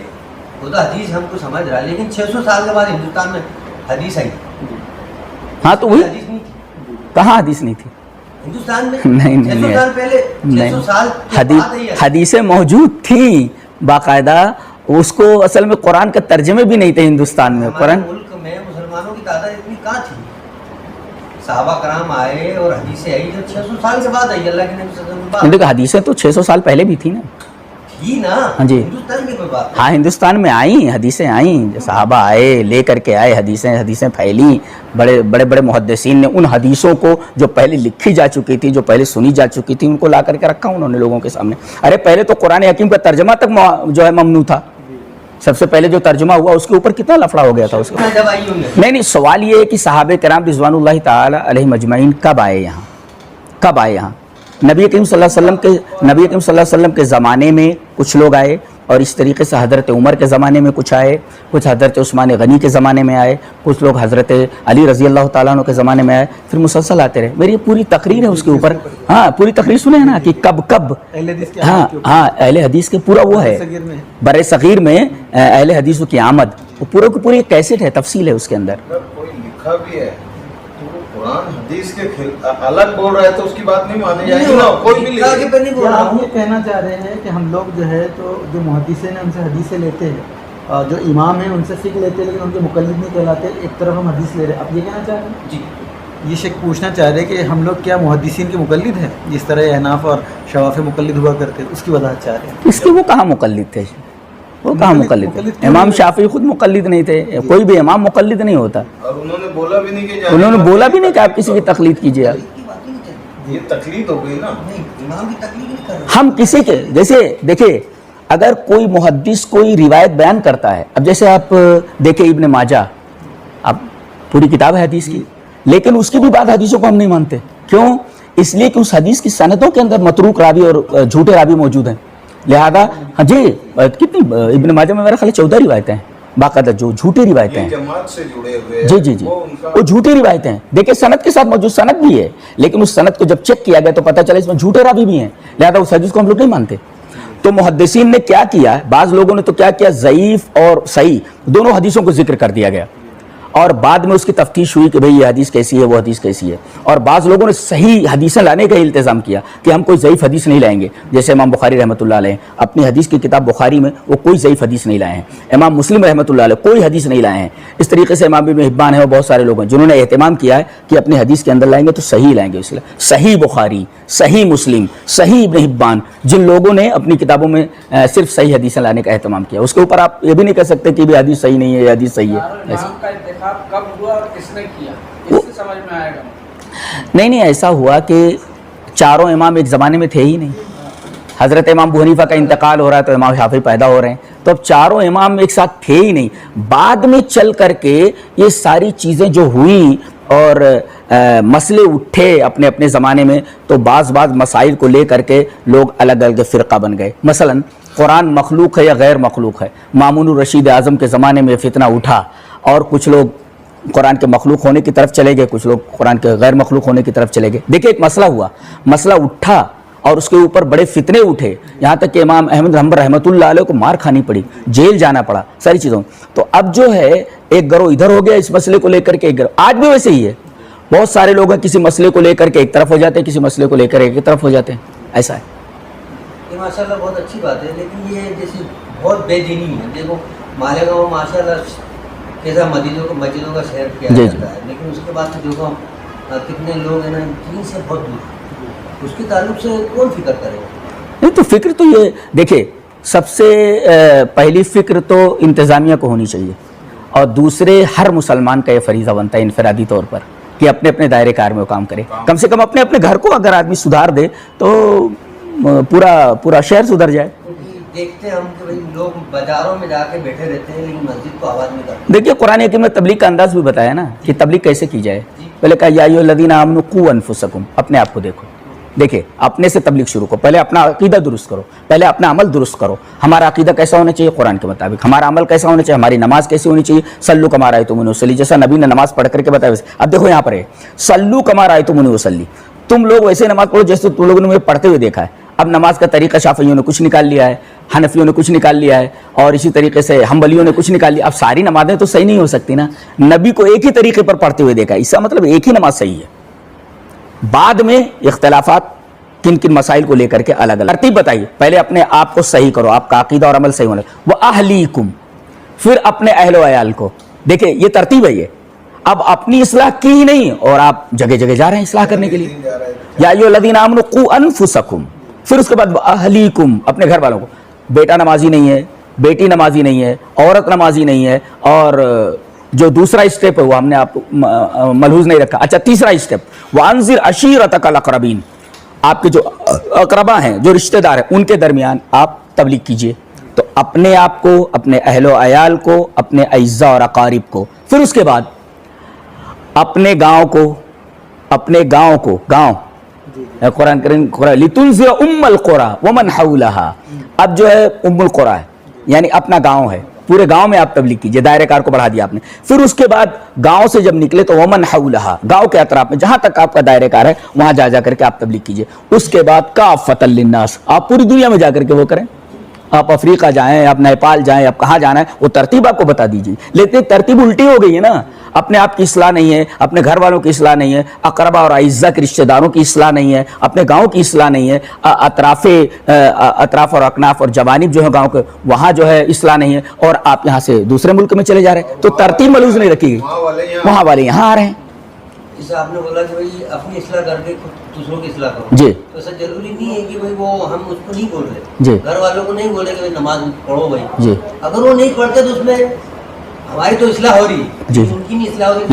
وہ تو حدیث ہم کو سمجھ رہا ہے, لیکن 600 سال کے بعد ہندوستان میں حدیث آئی. ہاں تو وہی حدیث نہیں تھی کہاں حدیث نہیں تھی؟ ہندوستان میں. نہیں 600 سال پہلے, 600 سال کے بعد آئی ہے. حدیثیں موجود تھیں باقاعدہ, اس کو اصل میں قرآن کا ترجمے بھی نہیں تھے ہندوستان میں. ہمارے قرآن ملک میں مسلمانوں کی تعداد اتنی کہاں تھی؟ صحابہ کرام آئے اور حدیثیں آئی جو 600 سال کے بعد آئی. اللہ کے نبی صلی اللہ علیہ وسلم دیکھو حدیثیں تو 600 سال پہلے بھی تھی نا. تھی نا. ہاں جی. ہندوستان کی کوئی بات ہاں ہندوستان میں آئیں حدیثیں آئیں, جو صحابہ آئے لے کر کے آئے حدیثیں پھیلیں. بڑے بڑے محدثین نے ان حدیثوں کو جو پہلے لکھی جا چکی تھی, جو پہلے سنی جا چکی تھی, ان کو لا کر کے رکھا انہوں نے لوگوں کے سامنے. ارے پہلے تو قرآن حکیم کا ترجمہ تک جو ہے ممنوع تھا. سب سے پہلے جو ترجمہ ہوا اس کے اوپر کتنا لفڑا ہو گیا تھا اس کا. جب آئی ہوں گے. نہیں سوال یہ ہے کہ صحابہ کرام رضوان اللہ تعالی علیہ مجمعین کب آئے یہاں, کب آئے یہاں؟ نبی کریم صلی اللہ علیہ وسلم کے زمانے میں کچھ لوگ آئے, اور اس طریقے سے حضرت عمر کے زمانے میں کچھ آئے, کچھ حضرت عثمان غنی کے زمانے میں آئے, کچھ لوگ حضرت علی رضی اللہ تعالیٰ عنہ کے زمانے میں آئے, پھر مسلسل آتے رہے. میری پوری تقریر ہے اس کے اوپر. ہاں پوری تقریر سنے ہیں نا کہ کب اہل حدیث کی ہاں آمد کے اوپر. ہاں اہل حدیث کے پورا وہ ہے صغیر میں بر صغیر میں اہل حدیث کی آمد, وہ پورے کی پوری ایک کیسٹ ہے, تفصیل ہے اس کے اندر. کوئی لکھا بھی ہے تو قرآن حدیث کے الگ بول رہا ہے تو اس کی بات نہیں مانی جائے گی نا. کوئی بھی لکھا کے پہ نہیں بول کیا رہا آپ ہوں. یہ کہنا چاہ رہے ہیں کہ ہم لوگ جو ہے تو جو محدثین ہیں ان سے حدیثیں لیتے ہیں, جو امام ہیں ان سے فقہ لیتے ہیں لیکن ان کے مقلد نہیں کہلاتے, ایک طرف ہم حدیث لے رہے ہیں. آپ یہ کہنا چاہ رہے ہیں؟ جی یہ شک پوچھنا چاہ رہے ہیں کہ ہم لوگ کیا محدثین کے مقلد ہیں جس طرح احناف اور شواف مقلد ہوا کرتے ہیں, اس کی وضاحت چاہ رہے ہیں. اس کے وہ کہاں مقلد تھے, وہ کہاں مقلد تھے؟ مقلد کیوں امام نہیں؟ شافعی خود مقلد نہیں تھے, کوئی بھی امام مقلد نہیں ہوتا. اور انہوں نے بولا بھی نہیں کہ انہوں نے بولا بھی نہیں کہ آپ کسی کی تقلید کیجیے. آپ کی بات ہی نہیں چاہیے. یہ تقلید ہو گئی نا. نہیں, امام کی تکلیف نہیں کر رہے. ہم کسی کے جیسے دیکھیں, اگر کوئی محدث کوئی روایت بیان کرتا ہے, اب جیسے آپ دیکھیں ابن ماجہ, اب پوری کتاب ہے حدیث کی, لیکن اس کی بھی بات حدیثوں کو ہم نہیں مانتے. کیوں؟ اس لیے کہ اس حدیث کی سندوں کے اندر متروک راوی اور جھوٹے راوی موجود ہیں. لہذا ہاں جی کتنی ابن ماجہ میں میرا خیال 14 روایتیں ہیں باقاعدہ جو جھوٹی روایتیں یہ ہیں. جماعت سے جڑے ہوئے جی جی جی وہ جھوٹی روایتیں ہیں. دیکھیں سند کے ساتھ موجود سند بھی ہے, لیکن اس سند کو جب چیک کیا گیا تو پتہ چلا اس میں جھوٹے راوی بھی ہیں. لہذا اس حدیث کو ہم لوگ نہیں مانتے. تو محدثین نے کیا کیا, بعض لوگوں نے تو کیا کیا, ضعیف اور صحیح دونوں حدیثوں کو ذکر کر دیا گیا, اور بعد میں اس کی تفتیش ہوئی کہ بھئی یہ حدیث کیسی ہے, وہ حدیث کیسی ہے. اور بعض لوگوں نے صحیح حدیثیں لانے کا التزام کیا کہ ہم کوئی ضعیف حدیث نہیں لائیں گے. جیسے امام بخاری رحمۃ اللہ علیہ اپنی حدیث کی کتاب بخاری میں وہ کوئی ضعیف حدیث نہیں لائے ہیں. امام مسلم رحمۃ اللہ علیہ کوئی حدیث نہیں لائے ہیں. اس طریقے سے امام ابن حبان ہے اور بہت سارے لوگ ہیں جنہوں نے اہتمام کیا ہے کہ اپنی حدیث کے اندر لائیں گے تو صحیح لائیں گے. اس لیے صحیح بخاری, صحیح مسلم, صحیح ابن حبان, جن لوگوں نے اپنی کتابوں میں صرف صحیح حدیثیں لانے کا اہتمام کیا, اس کے اوپر آپ یہ بھی نہیں کہہ سکتے کہ یہ حدیث صحیح نہیں ہے, یہ حدیث صحیح ہے. امام کا انتخاب کب ہوا اور کس نے کیا, اس سے سمجھ میں آئے گا. نہیں ایسا ہوا کہ چاروں امام ایک زمانے میں تھے ہی نہیں. حضرت امام ابو حنیفہ کا انتقال ہو رہا ہے تو امام شافعی پیدا ہو رہے ہیں, تو اب چاروں امام ایک ساتھ تھے ہی نہیں. بعد میں چل کر کے یہ ساری چیزیں جو ہوئیں اور مسئلے اٹھے اپنے اپنے زمانے میں, تو بعض مسائل کو لے کر کے لوگ الگ الگ فرقہ بن گئے. مثلا قرآن مخلوق ہے یا غیر مخلوق ہے, مامون الرشید اعظم کے زمانے میں فتنہ اٹھا اور کچھ لوگ قرآن کے مخلوق ہونے کی طرف چلے گئے, کچھ لوگ قرآن کے غیر مخلوق ہونے کی طرف چلے گئے. دیکھیں ایک مسئلہ ہوا, مسئلہ اٹھا اور اس کے اوپر بڑے فتنے اٹھے, یہاں تک کہ امام احمد حنبل رحمۃ اللہ علیہ کو مار کھانی پڑی, جیل جانا پڑا, ساری چیزوں. تو اب جو ہے ایک گروہ ادھر ہو گیا اس مسئلے کو لے کر کے, ایک گروہ آج بھی ویسے ہی ہے. بہت سارے لوگ ہیں کسی مسئلے کو لے کر کے ایک طرف ہو جاتے ہیں, کسی مسئلے کو لے کر ایک طرف ہو جاتے ہیں. ایسا ہے. یہ ماشاء اللہ بہت اچھی بات ہے, لیکن یہ جیسے بہت بے دینی ہے. دیکھو مالیگاؤں ماشاء اللہ کیسا مسجدوں کا شہر کیا جاتا ہے, لیکن اس کے بعد تو دیکھو کتنے لوگ ہیں نا دین سے بہت دور, اس کے تعلق سے کون فکر کرے گا؟ نہیں تو فکر تو یہ دیکھیں, سب سے پہلی فکر تو انتظامیہ کو ہونی چاہیے, اور دوسرے ہر مسلمان کا یہ فریضہ بنتا ہے انفرادی طور پر کہ اپنے اپنے دائرے کار میں وہ کام کرے. کم سے کم اپنے اپنے گھر کو اگر آدمی سدھار دے تو پورا شہر سدھر جائے. دیکھتے ہیں ہم کہ بھائی لوگ بازاروں میں جا کے بیٹھے رہتے ہیں لیکن مسجد کو آواز نہیں کرتے. دیکھیے قرآن حکیم میں تبلیغ کا انداز بھی بتایا نا کہ تبلیغ کیسے کی جائے. پہلے کہا یا ایھا الذین آمنوا قوا انفسکم، اپنے آپ کو دیکھو. دیکھیں اپنے سے تبلیغ شروع کرو، پہلے اپنا عقیدہ درست کرو، پہلے اپنا عمل درست کرو. ہمارا عقیدہ کیسا ہونا چاہیے؟ قرآن کے مطابق. ہمارا عمل کیسا ہونا چاہیے؟ ہماری نماز کیسی ہونی چاہیے؟ صلو کما رأیتمونی اصلی، جیسا نبی نے نماز پڑھ کر کے بتایا ویسے. اب دیکھو یہاں پر ہے صلو کما رأیتمونی اصلی، تم لوگ ویسے نماز پڑھو جیسے تم لوگوں نے مجھے پڑھتے ہوئے دیکھا ہے. اب نماز کا طریقہ شافعیوں نے کچھ نکال لیا ہے، حنفیوں نے کچھ نکال لیا ہے، اور اسی طریقے سے حنبلیوں نے کچھ نکال لیا. اب ساری نمازیں تو صحیح نہیں ہو سکتی نا. نبی کو ایک ہی طریقے پر پڑھتے ہوئے دیکھا ہے، اس کا مطلب ایک ہی نماز صحیح ہے. بعد میں اختلافات کن کن مسائل کو لے کر کے الگ الگ ترتیب بتائیے. پہلے اپنے آپ کو صحیح کرو، آپ کا عقیدہ اور عمل صحیح ہونا. وَأَهْلِيكُمْ، پھر اپنے اہل و عیال کو. دیکھیں یہ ترتیب ہے. یہ اب اپنی اصلاح کی ہی نہیں اور آپ جگہ جگہ جا رہے ہیں اصلاح کرنے کے لیے. یا ایھا الذین آمنوا قوا انفسکم، پھر اس کے بعد اہلیکم، اپنے گھر والوں کو. بیٹا نمازی نہیں ہے، بیٹی نمازی نہیں ہے، عورت نمازی نہیں ہے، اور جو دوسرا اسٹیپ ہے وہ ہم نے آپ ملحوظ نہیں رکھا. اچھا تیسرا اسٹیپ وانذر عشیرتک الاقربین، آپ کے جو اقربا ہیں، جو رشتہ دار ہیں، ان کے درمیان آپ تبلیغ کیجئے. تو اپنے آپ کو، اپنے اہل و عیال کو، اپنے اعزاء اور اقارب کو. پھر اس کے بعد اپنے گاؤں کو، اپنے گاؤں کو، گاؤں قرآن کریم لِتُنذِرَ أُمَّ الْقُرَىٰ وَمَنْ حَوْلَهَا. اب جو ہے ام القرى ہے یعنی اپنا گاؤں ہے، پورے گاؤں میں آپ تبلیغ کیجئے. دائرہ کار کو بڑھا دیا آپ نے. پھر اس کے بعد گاؤں سے جب نکلے تو ومن حولہا، گاؤں کے اطراف میں جہاں تک آپ کا دائرہ کار ہے وہاں جا جا کر کے آپ تبلیغ کیجئے. اس کے بعد کافۃ للناس، آپ پوری دنیا میں جا کر کے وہ کریں. آپ افریقہ جائیں، آپ نیپال جائیں، آپ کہاں جانا ہے وہ ترتیب آپ کو بتا دیجیے. لیکن ترتیب الٹی ہو گئی ہے نا. اپنے آپ کی اصلاح نہیں ہے، اپنے گھر والوں کی اصلاح نہیں ہے، اقربا اور اعزاء کے رشتہ داروں کی اصلاح نہیں ہے، اپنے گاؤں کی اصلاح نہیں ہے، اطراف اور اکناف اور جوانب جو ہے گاؤں کے وہاں جو ہے اصلاح نہیں ہے، اور آپ یہاں سے دوسرے ملک میں چلے جا رہے ہیں. تو ترتیب ملحوظ نہیں رکھی گئی. وہاں والے یہاں آ رہے ہیں. جیسے آپ نے بولا کہ بھائی اپنی اصلاح کر کے دوسروں کی اصلاح کرو. جی تو ایسا ضروری نہیں ہے کہ بھائی وہ ہم اس کو نہیں بول رہے. جی گھر والوں کو نہیں بول رہے کہ بھائی نماز پڑھو بھائی. جی اگر وہ نہیں پڑھتے تو اس میں ہماری تو اصلاح ہو رہی ہے، جی. ان کی نہیں اصلاح ہو رہی.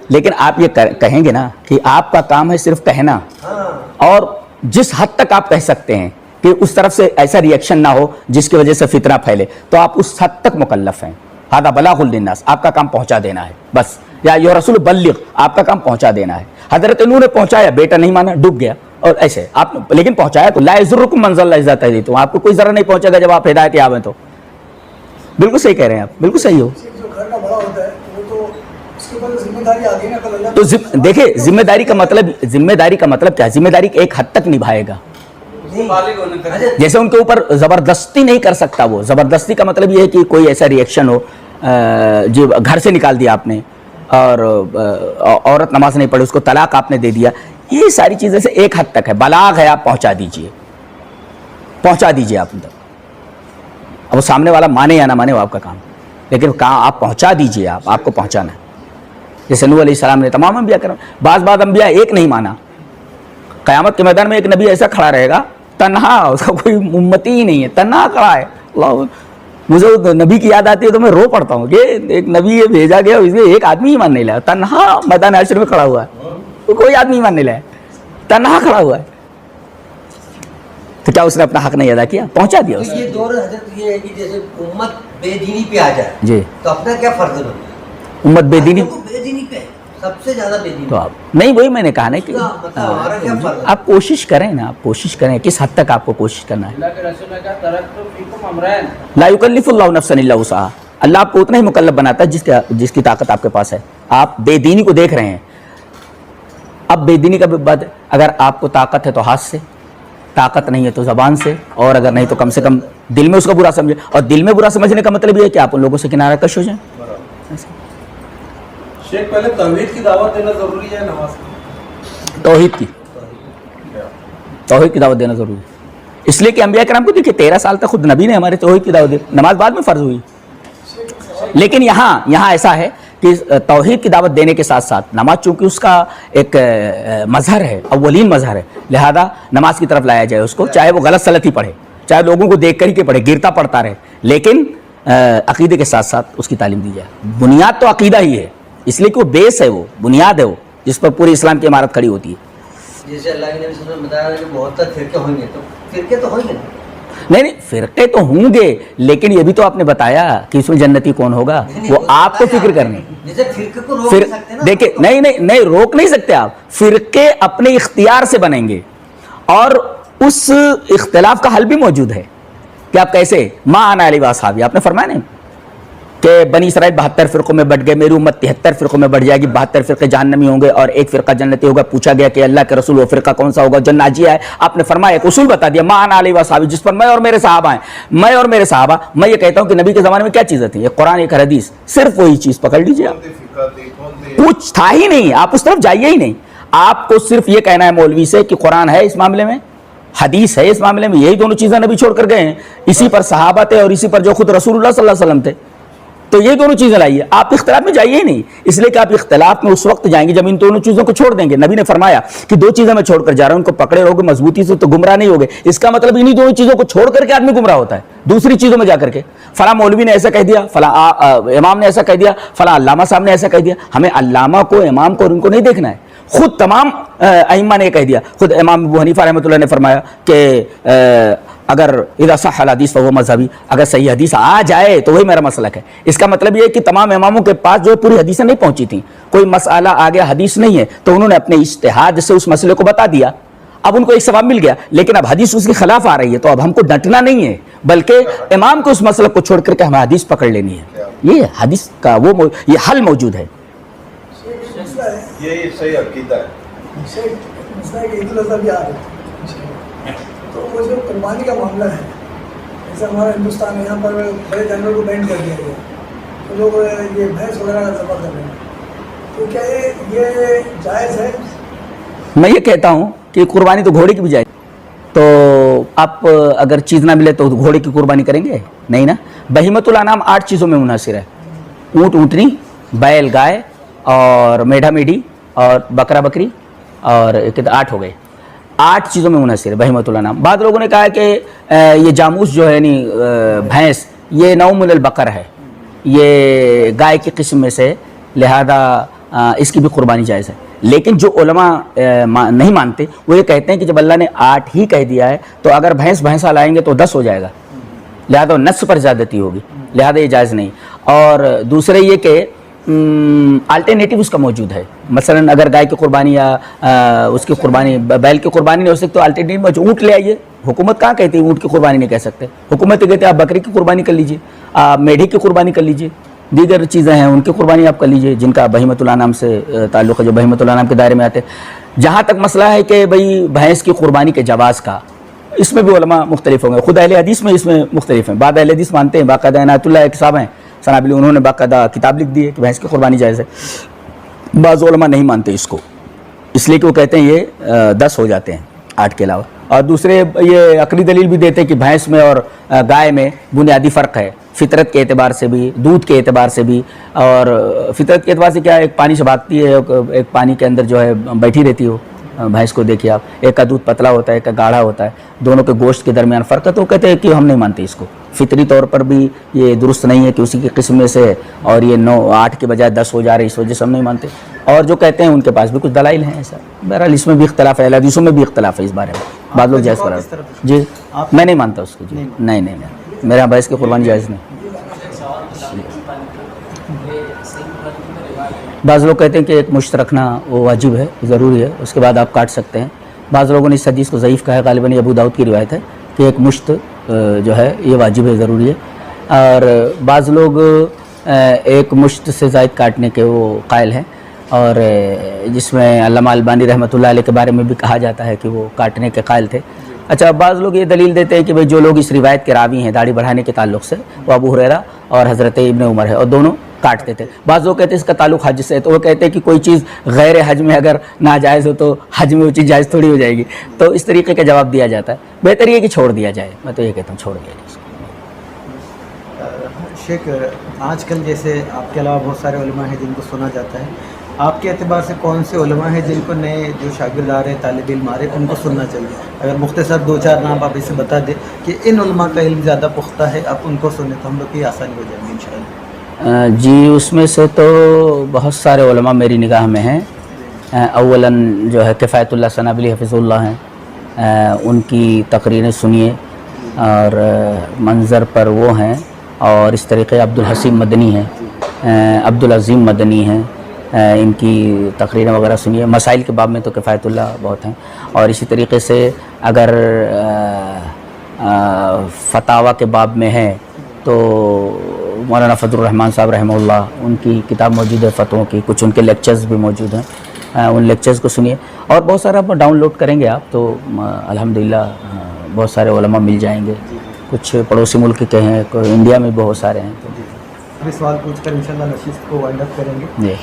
لیکن آپ یہ کہیں گے نا کہ آپ کا کام ہے صرف کہنا، ہاں اور جس حد تک آپ کہہ سکتے ہیں کہ اس طرف سے ایسا ریئیکشن نہ ہو جس کی وجہ سے فتنہ پھیلے، تو آپ اس حد تک مکلف ہیں. ھذا بلاغ للناس، آپ کا کام پہنچا دینا ہے بس. یا ایھا رسول بلغ، آپ کا کام پہنچا دینا ہے. حضرت نوح نے پہنچایا، بیٹا نہیں مانا، ڈوب گیا، اور ایسے آپ نے لیکن پہنچایا. تو لا یضرکم من ضل اذا ہدیتم، آپ کو کوئی ضرر نہیں پہنچے گا جب آپ ہدایت یاب ہیں. تو بالکل صحیح کہہ رہے ہیں آپ، بالکل صحیح ہو. جو گھر کا بڑا ہوتا ہے وہ تو اس کے اوپر ذمہ داری آتی ہے نا. کل اللہ تو دیکھیں ذمہ داری کا مطلب کیا ہے؟ ذمہ داری ایک حد تک نبھائے گا. جیسے ان کے اوپر زبردستی نہیں کر سکتا. وہ زبردستی کا مطلب یہ ہے کہ کوئی ایسا ریئیکشن ہو، جو گھر سے نکال دیا آپ نے، اور عورت نماز نہیں پڑھی، اس کو طلاق آپ نے دے دیا. یہ ساری چیزیں سے ایک حد تک ہے. بلاغ ہے، آپ پہنچا دیجئے آپ اندر. اب وہ سامنے والا مانے یا نہ مانے وہ آپ کا کام، لیکن کہاں آپ پہنچا دیجئے. آپ کو پہنچانا ہے. جیسے نوح علیہ السلام نے تمام انبیاء کرام، بعض انبیاء ایک نہیں مانا. قیامت کے میدان میں ایک نبی ایسا کھڑا رہے گا تنہا، اس کا کوئی امتی ہی نہیں ہے، تنہا کھڑا ہے. اللہ، مجھے نبی کی یاد آتی ہے تو میں رو پڑتا ہوں کہ ایک نبی یہ بھیجا گیا، اس میں ایک آدمی ہی مان نہیں لایا، تنہا میدان حشر میں کھڑا ہوا ہے، تو کوئی آدمی ہی مان نہیں لایا، تنہا کھڑا ہوا ہے. تو کیا اس نے اپنا حق نہیں ادا کیا؟ پہنچا دیا اس نے. یہ دور حضرت یہ ہے کہ جیسے امت بے دینی پہ آ جائے جی تو اپنا کیا فرض بنتا ہے؟ امت بے دینی بے دینی پہ سب سے زیادہ بے دینی. تو آپ نہیں، وہی میں نے کہا نا کہ ہمارا کیا فرض ہے؟ آپ کوشش کریں نا، آپ کوشش کریں کس حد تک آپ کو کوشش کرنا ہے. اللہ کے رسول نے کہا ترکت فیکم امرین، لا یکلف اللہ نفسا الا وسعہا. اللہ آپ کو اتنا ہی مکلف بناتا ہے جس کی طاقت آپ کے پاس ہے. آپ بے دینی کو دیکھ رہے ہیں. اب بے دینی کا بعد اگر آپ کو طاقت ہے تو ہاتھ سے، طاقت نہیں ہے تو زبان سے، اور اگر نہیں تو کم سے کم دل میں اس کو برا سمجھے. اور دل میں برا سمجھنے کا مطلب یہ ہے کہ آپ ان لوگوں سے کنارہ کش ہو جائیں. شیخ پہلے توحید کی دعوت دینا ضروری ہے نماز کی؟ توحید کی دعوت دینا ضروری ہے. اس لیے کہ انبیاء کرام کو دیکھیں 13 سال تک خود نبی نے ہمارے توحید کی دعوت دی. نماز بعد میں فرض ہوئی. لیکن یہاں ایسا ہے کہ توحید کی دعوت دینے کے ساتھ ساتھ نماز چونکہ اس کا ایک مظہر ہے، اولین مظہر ہے، لہذا نماز کی طرف لایا جائے اس کو، چاہے وہ غلط سلط ہی پڑھے، چاہے لوگوں کو دیکھ کر ہی پڑھے، گرتا پڑتا رہے، لیکن عقیدے کے ساتھ ساتھ اس کی تعلیم دی جائے. بنیاد تو عقیدہ ہی ہے، اس لیے کہ وہ بیس ہے، وہ بنیاد ہے، وہ جس پر پوری اسلام کی عمارت کھڑی ہوتی ہے. جیسے اللہ کے نبی صلی اللہ علیہ وسلم نے بتایا کہ بہت فرقے ہوں گے، تو فرقے تو ہوں گے نا. نہیں نہیں فرقے تو ہوں گے لیکن یہ بھی تو آپ نے بتایا کہ اس میں جنتی کون ہوگا, وہ آپ کو فکر کرنی. جیسے فرقے کو روک نہیں سکتے نا, دیکھیں نہیں روک نہیں سکتے آپ, فرقے اپنے اختیار سے بنیں گے اور اس اختلاف کا حل بھی موجود ہے کہ آپ کیسے. ما انا علی و اصحابی, آپ نے فرمایا نہیں کہ بنی اسرائیل 72 فرقوں میں بٹ گئے, میری امت 73 فرقوں میں بٹ جائے گی, 72 فرقے جہنمی ہوں گے اور ایک فرقہ جنتی ہوگا. پوچھا گیا کہ اللہ کے رسول وہ فرقہ کون سا ہوگا جو ناجیہ ہے؟ آپ نے فرمایا ایک اصول بتا دیا, ما انا علی و اصحابی, جس پر میں اور میرے صحابہ ہیں. میں اور میرے صحابہ, میں یہ کہتا ہوں کہ نبی کے زمانے میں کیا چیزیں تھیں, ایک قرآن ایک حدیث, صرف وہی چیز پکڑ لیجیے. کچھ تھا ہی نہیں, آپ اس طرف جائیے ہی نہیں. آپ کو صرف یہ کہنا ہے مولوی سے کہ قرآن ہے اس معاملے میں, حدیث ہے اس معاملے میں, یہی دونوں چیزیں نبی چھوڑ کر گئے ہیں, اسی پر صحابہ تھے اور اسی پر جو خود رسول اللہ صلی اللہ علیہ وسلم تھے. تو یہ دونوں چیزیں لائیے, آپ اختلاف میں جائیے ہی نہیں, اس لیے کہ آپ اختلاف میں اس وقت جائیں گے جب ان دونوں چیزوں کو چھوڑ دیں گے. نبی نے فرمایا کہ 2 چیزیں میں چھوڑ کر جا رہا ہوں, ان کو پکڑے رہو گے مضبوطی سے تو گمراہ نہیں ہوگے. اس کا مطلب انہی دونوں چیزوں کو چھوڑ کر کے آدمی گمراہ ہوتا ہے, دوسری چیزوں میں جا کر کے فلاں مولوی نے ایسا کہہ دیا, فلاں امام نے ایسا کہہ دیا, فلاں علامہ صاحب نے ایسا کہہ دیا. ہمیں علامہ کو, امام کو اور ان کو نہیں دیکھنا ہے, خود تمام ائمہ نے کہہ دیا. خود امام ابو حنیفہ رحمۃ اللہ نے فرمایا کہ اگر اذا صح الحدیث فهو مذہبی, اگر صحیح حدیث آ جائے تو وہی میرا مسلک ہے. اس کا مطلب یہ ہے کہ تمام اماموں کے پاس جو پوری حدیثیں نہیں پہنچی تھیں, کوئی مسئلہ آ گیا حدیث نہیں ہے تو انہوں نے اپنے اجتہاد سے اس مسئلے کو بتا دیا, اب ان کو ایک ثواب مل گیا. لیکن اب حدیث اس کے خلاف آ رہی ہے تو اب ہم کو ڈٹنا نہیں ہے, بلکہ امام کو اس مسئلے کو چھوڑ کر کے ہمیں حدیث پکڑ لینی ہے. یہ حدیث کا یہ حل موجود ہے. یہی صحیح عقیدہ ہے. مسئلہ ہے کہ عید الاضحیٰ بھی آ رہی ہے, تو وہ جو قربانی کا معاملہ ہے, جیسے ہمارا ہندوستان میں یہاں پر بڑے جانور کو بینڈ کر دیا گیا, تو لوگ یہ بھینس وغیرہ کا ذبح کر رہے ہیں, تو کیا یہ جائز ہے؟ میں یہ کہتا ہوں کہ قربانی تو گھوڑے کی بھی جائے, تو آپ اگر چیز نہ ملے تو گھوڑے کی قربانی کریں گے نہیں نا. بہیمۃ الانعام 8 چیزوں میں منحصر ہے, اونٹ اونٹنی, بیل گائے اور میڈھا میڈھی اور بکرا بکری, اور 8 ہو گئے. 8 چیزوں میں منحصر ہے بہیمۃ الانعام. بعض لوگوں نے کہا کہ یہ جاموس جو ہے یعنی بھینس, یہ نوع من البقر ہے, یہ گائے کی قسم میں سے, لہذا اس کی بھی قربانی جائز ہے. لیکن جو علماء نہیں مانتے وہ یہ کہتے ہیں کہ جب اللہ نے 8 ہی کہہ دیا ہے تو اگر بھینسا لائیں گے تو 10 ہو جائے گا, لہذا نصف پر زیادتی ہوگی, لہذا یہ جائز نہیں. اور دوسرے یہ کہ الٹرنیٹیو اس کا موجود ہے, مثلا اگر گائے کی قربانی یا اس کی قربانی, بیل کی قربانی نہیں ہو سکتی تو الٹرنیٹیو اونٹ لے آئیے. حکومت کہاں کہتی ہے اونٹ کی قربانی نہیں کہہ سکتے, حکومت کہتے ہیں آپ بکری کی قربانی کر لیجئے, آپ میڈھی کی قربانی کر لیجئے, دیگر چیزیں ہیں ان کی قربانی آپ کر لیجئے جن کا بہیمۃ الانعام سے تعلق ہے, جو بہیمۃ الانعام کے دائرے میں آتے ہیں. جہاں تک مسئلہ ہے کہ بھئی بھینس کی قربانی کے جواز کا, اس میں بھی علماء مختلف ہوں گے. خود اہل حدیث میں اس میں مختلف ہیں. بعض اہل حدیث مانتے ہیں, باقاعدہ عنایت اللہ ایک صاحب ہیں سنابلی, انہوں نے باقاعدہ کتاب لکھ دی ہے کہ بھینس کی قربانی جائز ہے. بعض علماء نہیں مانتے اس کو, اس لیے کہ وہ کہتے ہیں یہ 10 ہو جاتے ہیں 8 کے علاوہ. اور دوسرے یہ عقلی دلیل بھی دیتے ہیں کہ بھینس میں اور گائے میں بنیادی فرق ہے, فطرت کے اعتبار سے بھی, دودھ کے اعتبار سے بھی. اور فطرت کے اعتبار سے کیا ہے, ایک پانی سے بھاگتی ہے, ایک پانی کے اندر جو ہے بیٹھی رہتی ہو. بھینس کو دیکھیے آپ, ایک کا دودھ پتلا ہوتا ہے, ایک کا گاڑھا ہوتا ہے, دونوں کے گوشت کے درمیان فرق ہے. تو وہ کہتے ہیں کہ ہم نہیں مانتے اس کو, فطری طور پر بھی یہ درست نہیں ہے کہ اسی کی قسم میں سے اور یہ 8 کے بجائے 10 ہو جا رہے, اس وجہ سے ہم نہیں مانتے. اور جو کہتے ہیں ان کے پاس بھی کچھ دلائل ہیں ایسا. بہرحال اس میں بھی اختلاف ہے, حدیثوں میں بھی اختلاف ہے اس بارے میں. بعض لوگ جائز قرار, جی میں نہیں مانتا اس کو, جی نہیں, میرے یہاں بھینس کی قربانی جائز نہیں. بعض لوگ کہتے ہیں کہ ایک مشت رکھنا وہ واجب ہے, ضروری ہے, اس کے بعد آپ کاٹ سکتے ہیں. بعض لوگوں نے اس حدیث کو ضعیف کہا ہے, غالباً ابو داؤد کی روایت ہے کہ ایک مشت جو ہے یہ واجب ہے, ضروری ہے. اور بعض لوگ ایک مشت سے زائد کاٹنے کے وہ قائل ہیں, اور جس میں علامہ البانی رحمۃ اللہ علیہ کے بارے میں بھی کہا جاتا ہے کہ وہ کاٹنے کے قائل تھے. اچھا, بعض لوگ یہ دلیل دیتے ہیں کہ بھئی جو لوگ اس روایت کے راوی ہیں داڑھی بڑھانے کے تعلق سے, وہ ابو ہریرہ اور حضرت ابن عمر ہے, اور دونوں کاٹتے تھے. بعض لوگ کہتے ہیں اس کا تعلق حج سے ہے, تو وہ کہتے ہیں کہ کوئی چیز غیر حج میں اگر ناجائز ہو تو حج میں وہ چیز جائز تھوڑی ہو جائے گی. تو اس طریقے کا جواب دیا جاتا ہے. بہتر یہ کہ چھوڑ دیا جائے, میں تو یہ کہتا ہوں چھوڑ دیا جائے. شیخ, آج کل جیسے آپ کے علاوہ بہت سارے علماء ہیں جن کو سنا جاتا ہے, آپ کے اعتبار سے کون سے علماء ہیں جن کو نئے جو شاگرد آ رہے ہیں, طالب علم آ رہے ہیں, ان کو سننا چاہیے؟ اگر مختصر 2-4 نام آپ اسے بتا دیں کہ ان علماء کا علم زیادہ پختہ ہے, آپ ان کو سنیں تو ہم لوگ کی آسانی ہو جائے گی انشاءاللہ. جی, اس میں سے تو بہت سارے علماء میری نگاہ میں ہیں. اولاً جو ہے کفایت اللہ سنابلی حفظ اللہ ہیں, ان کی تقریریں سنیے. اور منظر پر وہ ہیں، اور اس طریقے عبدالحسین مدنی ہیں، عبدالعظیم مدنی ہیں، ان کی تقریریں وغیرہ سنیے. مسائل کے باب میں تو کفایت اللہ بہت ہیں. اور اسی طریقے سے اگر فتاوی کے باب میں ہے تو مولانا فضل الرحمان صاحب رحمہ اللہ، ان کی کتاب موجود ہے فتووں کی، کچھ ان کے لیکچرز بھی موجود ہیں، ان لیکچرز کو سنیے. اور بہت سارا ڈاؤن لوڈ کریں گے آپ تو الحمدللہ بہت سارے علماء مل جائیں گے. کچھ پڑوسی ملک کے ہیں، انڈیا میں بہت سارے ہیں. آخری سوال پوچھ کر انشاءاللہ نشست کو وائنڈ اپ کریں گے. جی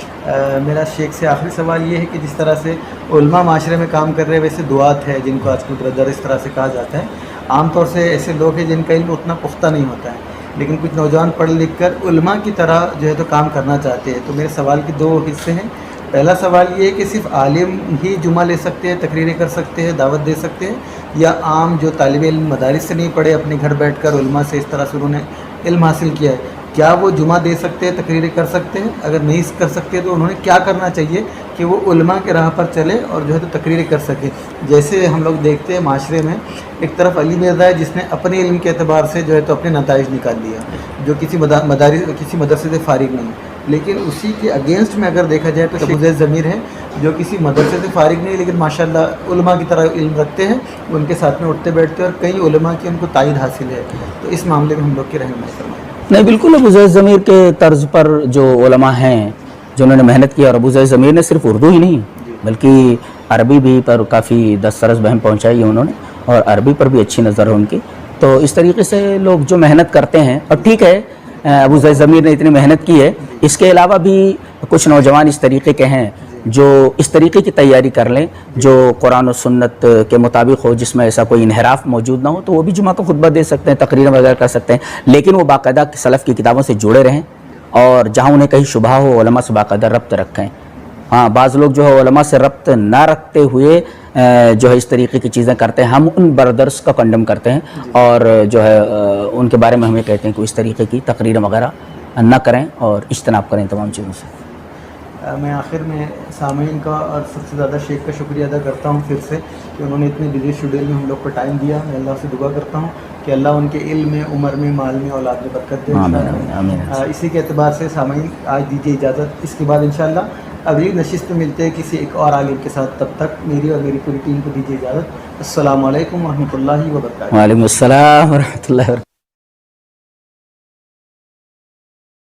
میرا شیخ سے آخری سوال یہ ہے کہ جس طرح سے علماء معاشرے میں کام کر رہے ہیں، ویسے دعات ہے جن کو آج کل بردر اس طرح سے کہا جاتا ہے، عام طور سے ایسے لوگ ہیں جن کا علم اتنا پختہ نہیں ہوتا ہے، لیکن کچھ نوجوان پڑھ لکھ کر علماء کی طرح جو ہے تو کام کرنا چاہتے ہیں. تو میرے سوال کے دو حصے ہیں. پہلا سوال یہ ہے کہ صرف عالم ہی جمعہ لے سکتے ہیں، تقریریں کر سکتے ہیں، دعوت دے سکتے ہیں، یا عام جو طالب علم مدارس سے نہیں پڑھے، اپنے گھر بیٹھ کر علماء سے اس طرح سے انہوں نے علم حاصل کیا ہے، کیا وہ جمعہ دے سکتے ہیں، تقریریں کر سکتے ہیں؟ اگر نہیں کر سکتے تو انہوں نے کیا کرنا چاہیے کہ وہ علماء کے راہ پر چلے اور جو ہے تو تقریریں کر سکیں؟ جیسے ہم لوگ دیکھتے ہیں معاشرے میں ایک طرف علی مرزا ہے جس نے اپنے علم کے اعتبار سے جو ہے تو اپنے نتائج نکال دیا، جو کسی مدرسے سے فارغ نہیں، لیکن اسی کے اگینسٹ میں اگر دیکھا جائے تو ابو زید ضمیر ہے جو کسی مدرسے سے فارغ نہیں، لیکن ماشاءاللہ علماء کی طرح علم رکھتے ہیں، ان کے ساتھ میں اٹھتے بیٹھتے ہیں اور کئی علماء کی ان کو تائید حاصل ہے. تو اس معاملے میں ہم لوگ کی رہنمائی فرمائیں. نہیں، بالکل ابو زید ضمیر کے طرز پر جو علماء ہیں جنہوں نے محنت کی، اور ابو زید ضمیر نے صرف اردو ہی نہیں بلکہ عربی بھی پر کافی دسترس بہم پہنچائی ہے انہوں نے، اور عربی پر بھی اچھی نظر ہے ان کی. تو اس طریقے سے لوگ جو محنت کرتے ہیں، اور ٹھیک ہے ابو زید ضمیر نے اتنی محنت کی ہے، اس کے علاوہ بھی کچھ نوجوان اس طریقے کے ہیں جو اس طریقے کی تیاری کر لیں جو قرآن و سنت کے مطابق ہو، جس میں ایسا کوئی انحراف موجود نہ ہو، تو وہ بھی جمعہ کا خطبہ دے سکتے ہیں، تقریر وغیرہ کر سکتے ہیں، لیکن وہ باقاعدہ سلف کی کتابوں سے جڑے رہیں، اور جہاں انہیں کہیں شبہ ہو علماء سے باقاعدہ ربط رکھیں. ہاں، بعض لوگ جو ہے علماء سے ربط نہ رکھتے ہوئے جو ہے اس طریقے کی چیزیں کرتے ہیں، ہم ان بردرس کا کنڈم کرتے ہیں، اور جو ہے ان کے بارے میں ہمیں کہتے ہیں کہ اس طریقے کی تقریر وغیرہ نہ کریں اور اجتناب کریں تمام چیزوں سے. میں آخر میں سامعین کا اور سب سے زیادہ شیخ کا شکریہ ادا کرتا ہوں پھر سے کہ انہوں نے اتنے بزی شیڈول میں ہم لوگ کو ٹائم دیا. میں اللہ سے دعا کرتا ہوں کہ اللہ ان کے علم میں، عمر میں، مال میں، اولاد میں برکت دے. اسی کے اعتبار سے سامعین آج دیجیے اجازت. اس کے بعد انشاءاللہ اگلی نشست میں ملتے ہیں کسی ایک اور عالم کے ساتھ. تب تک میری اور میری پوری ٹیم کو دیجیے اجازت. السلام علیکم ورحمۃ اللہ وبرکاتہ. وعلیکم السلام ورحمۃ اللہ وبرکاتہ.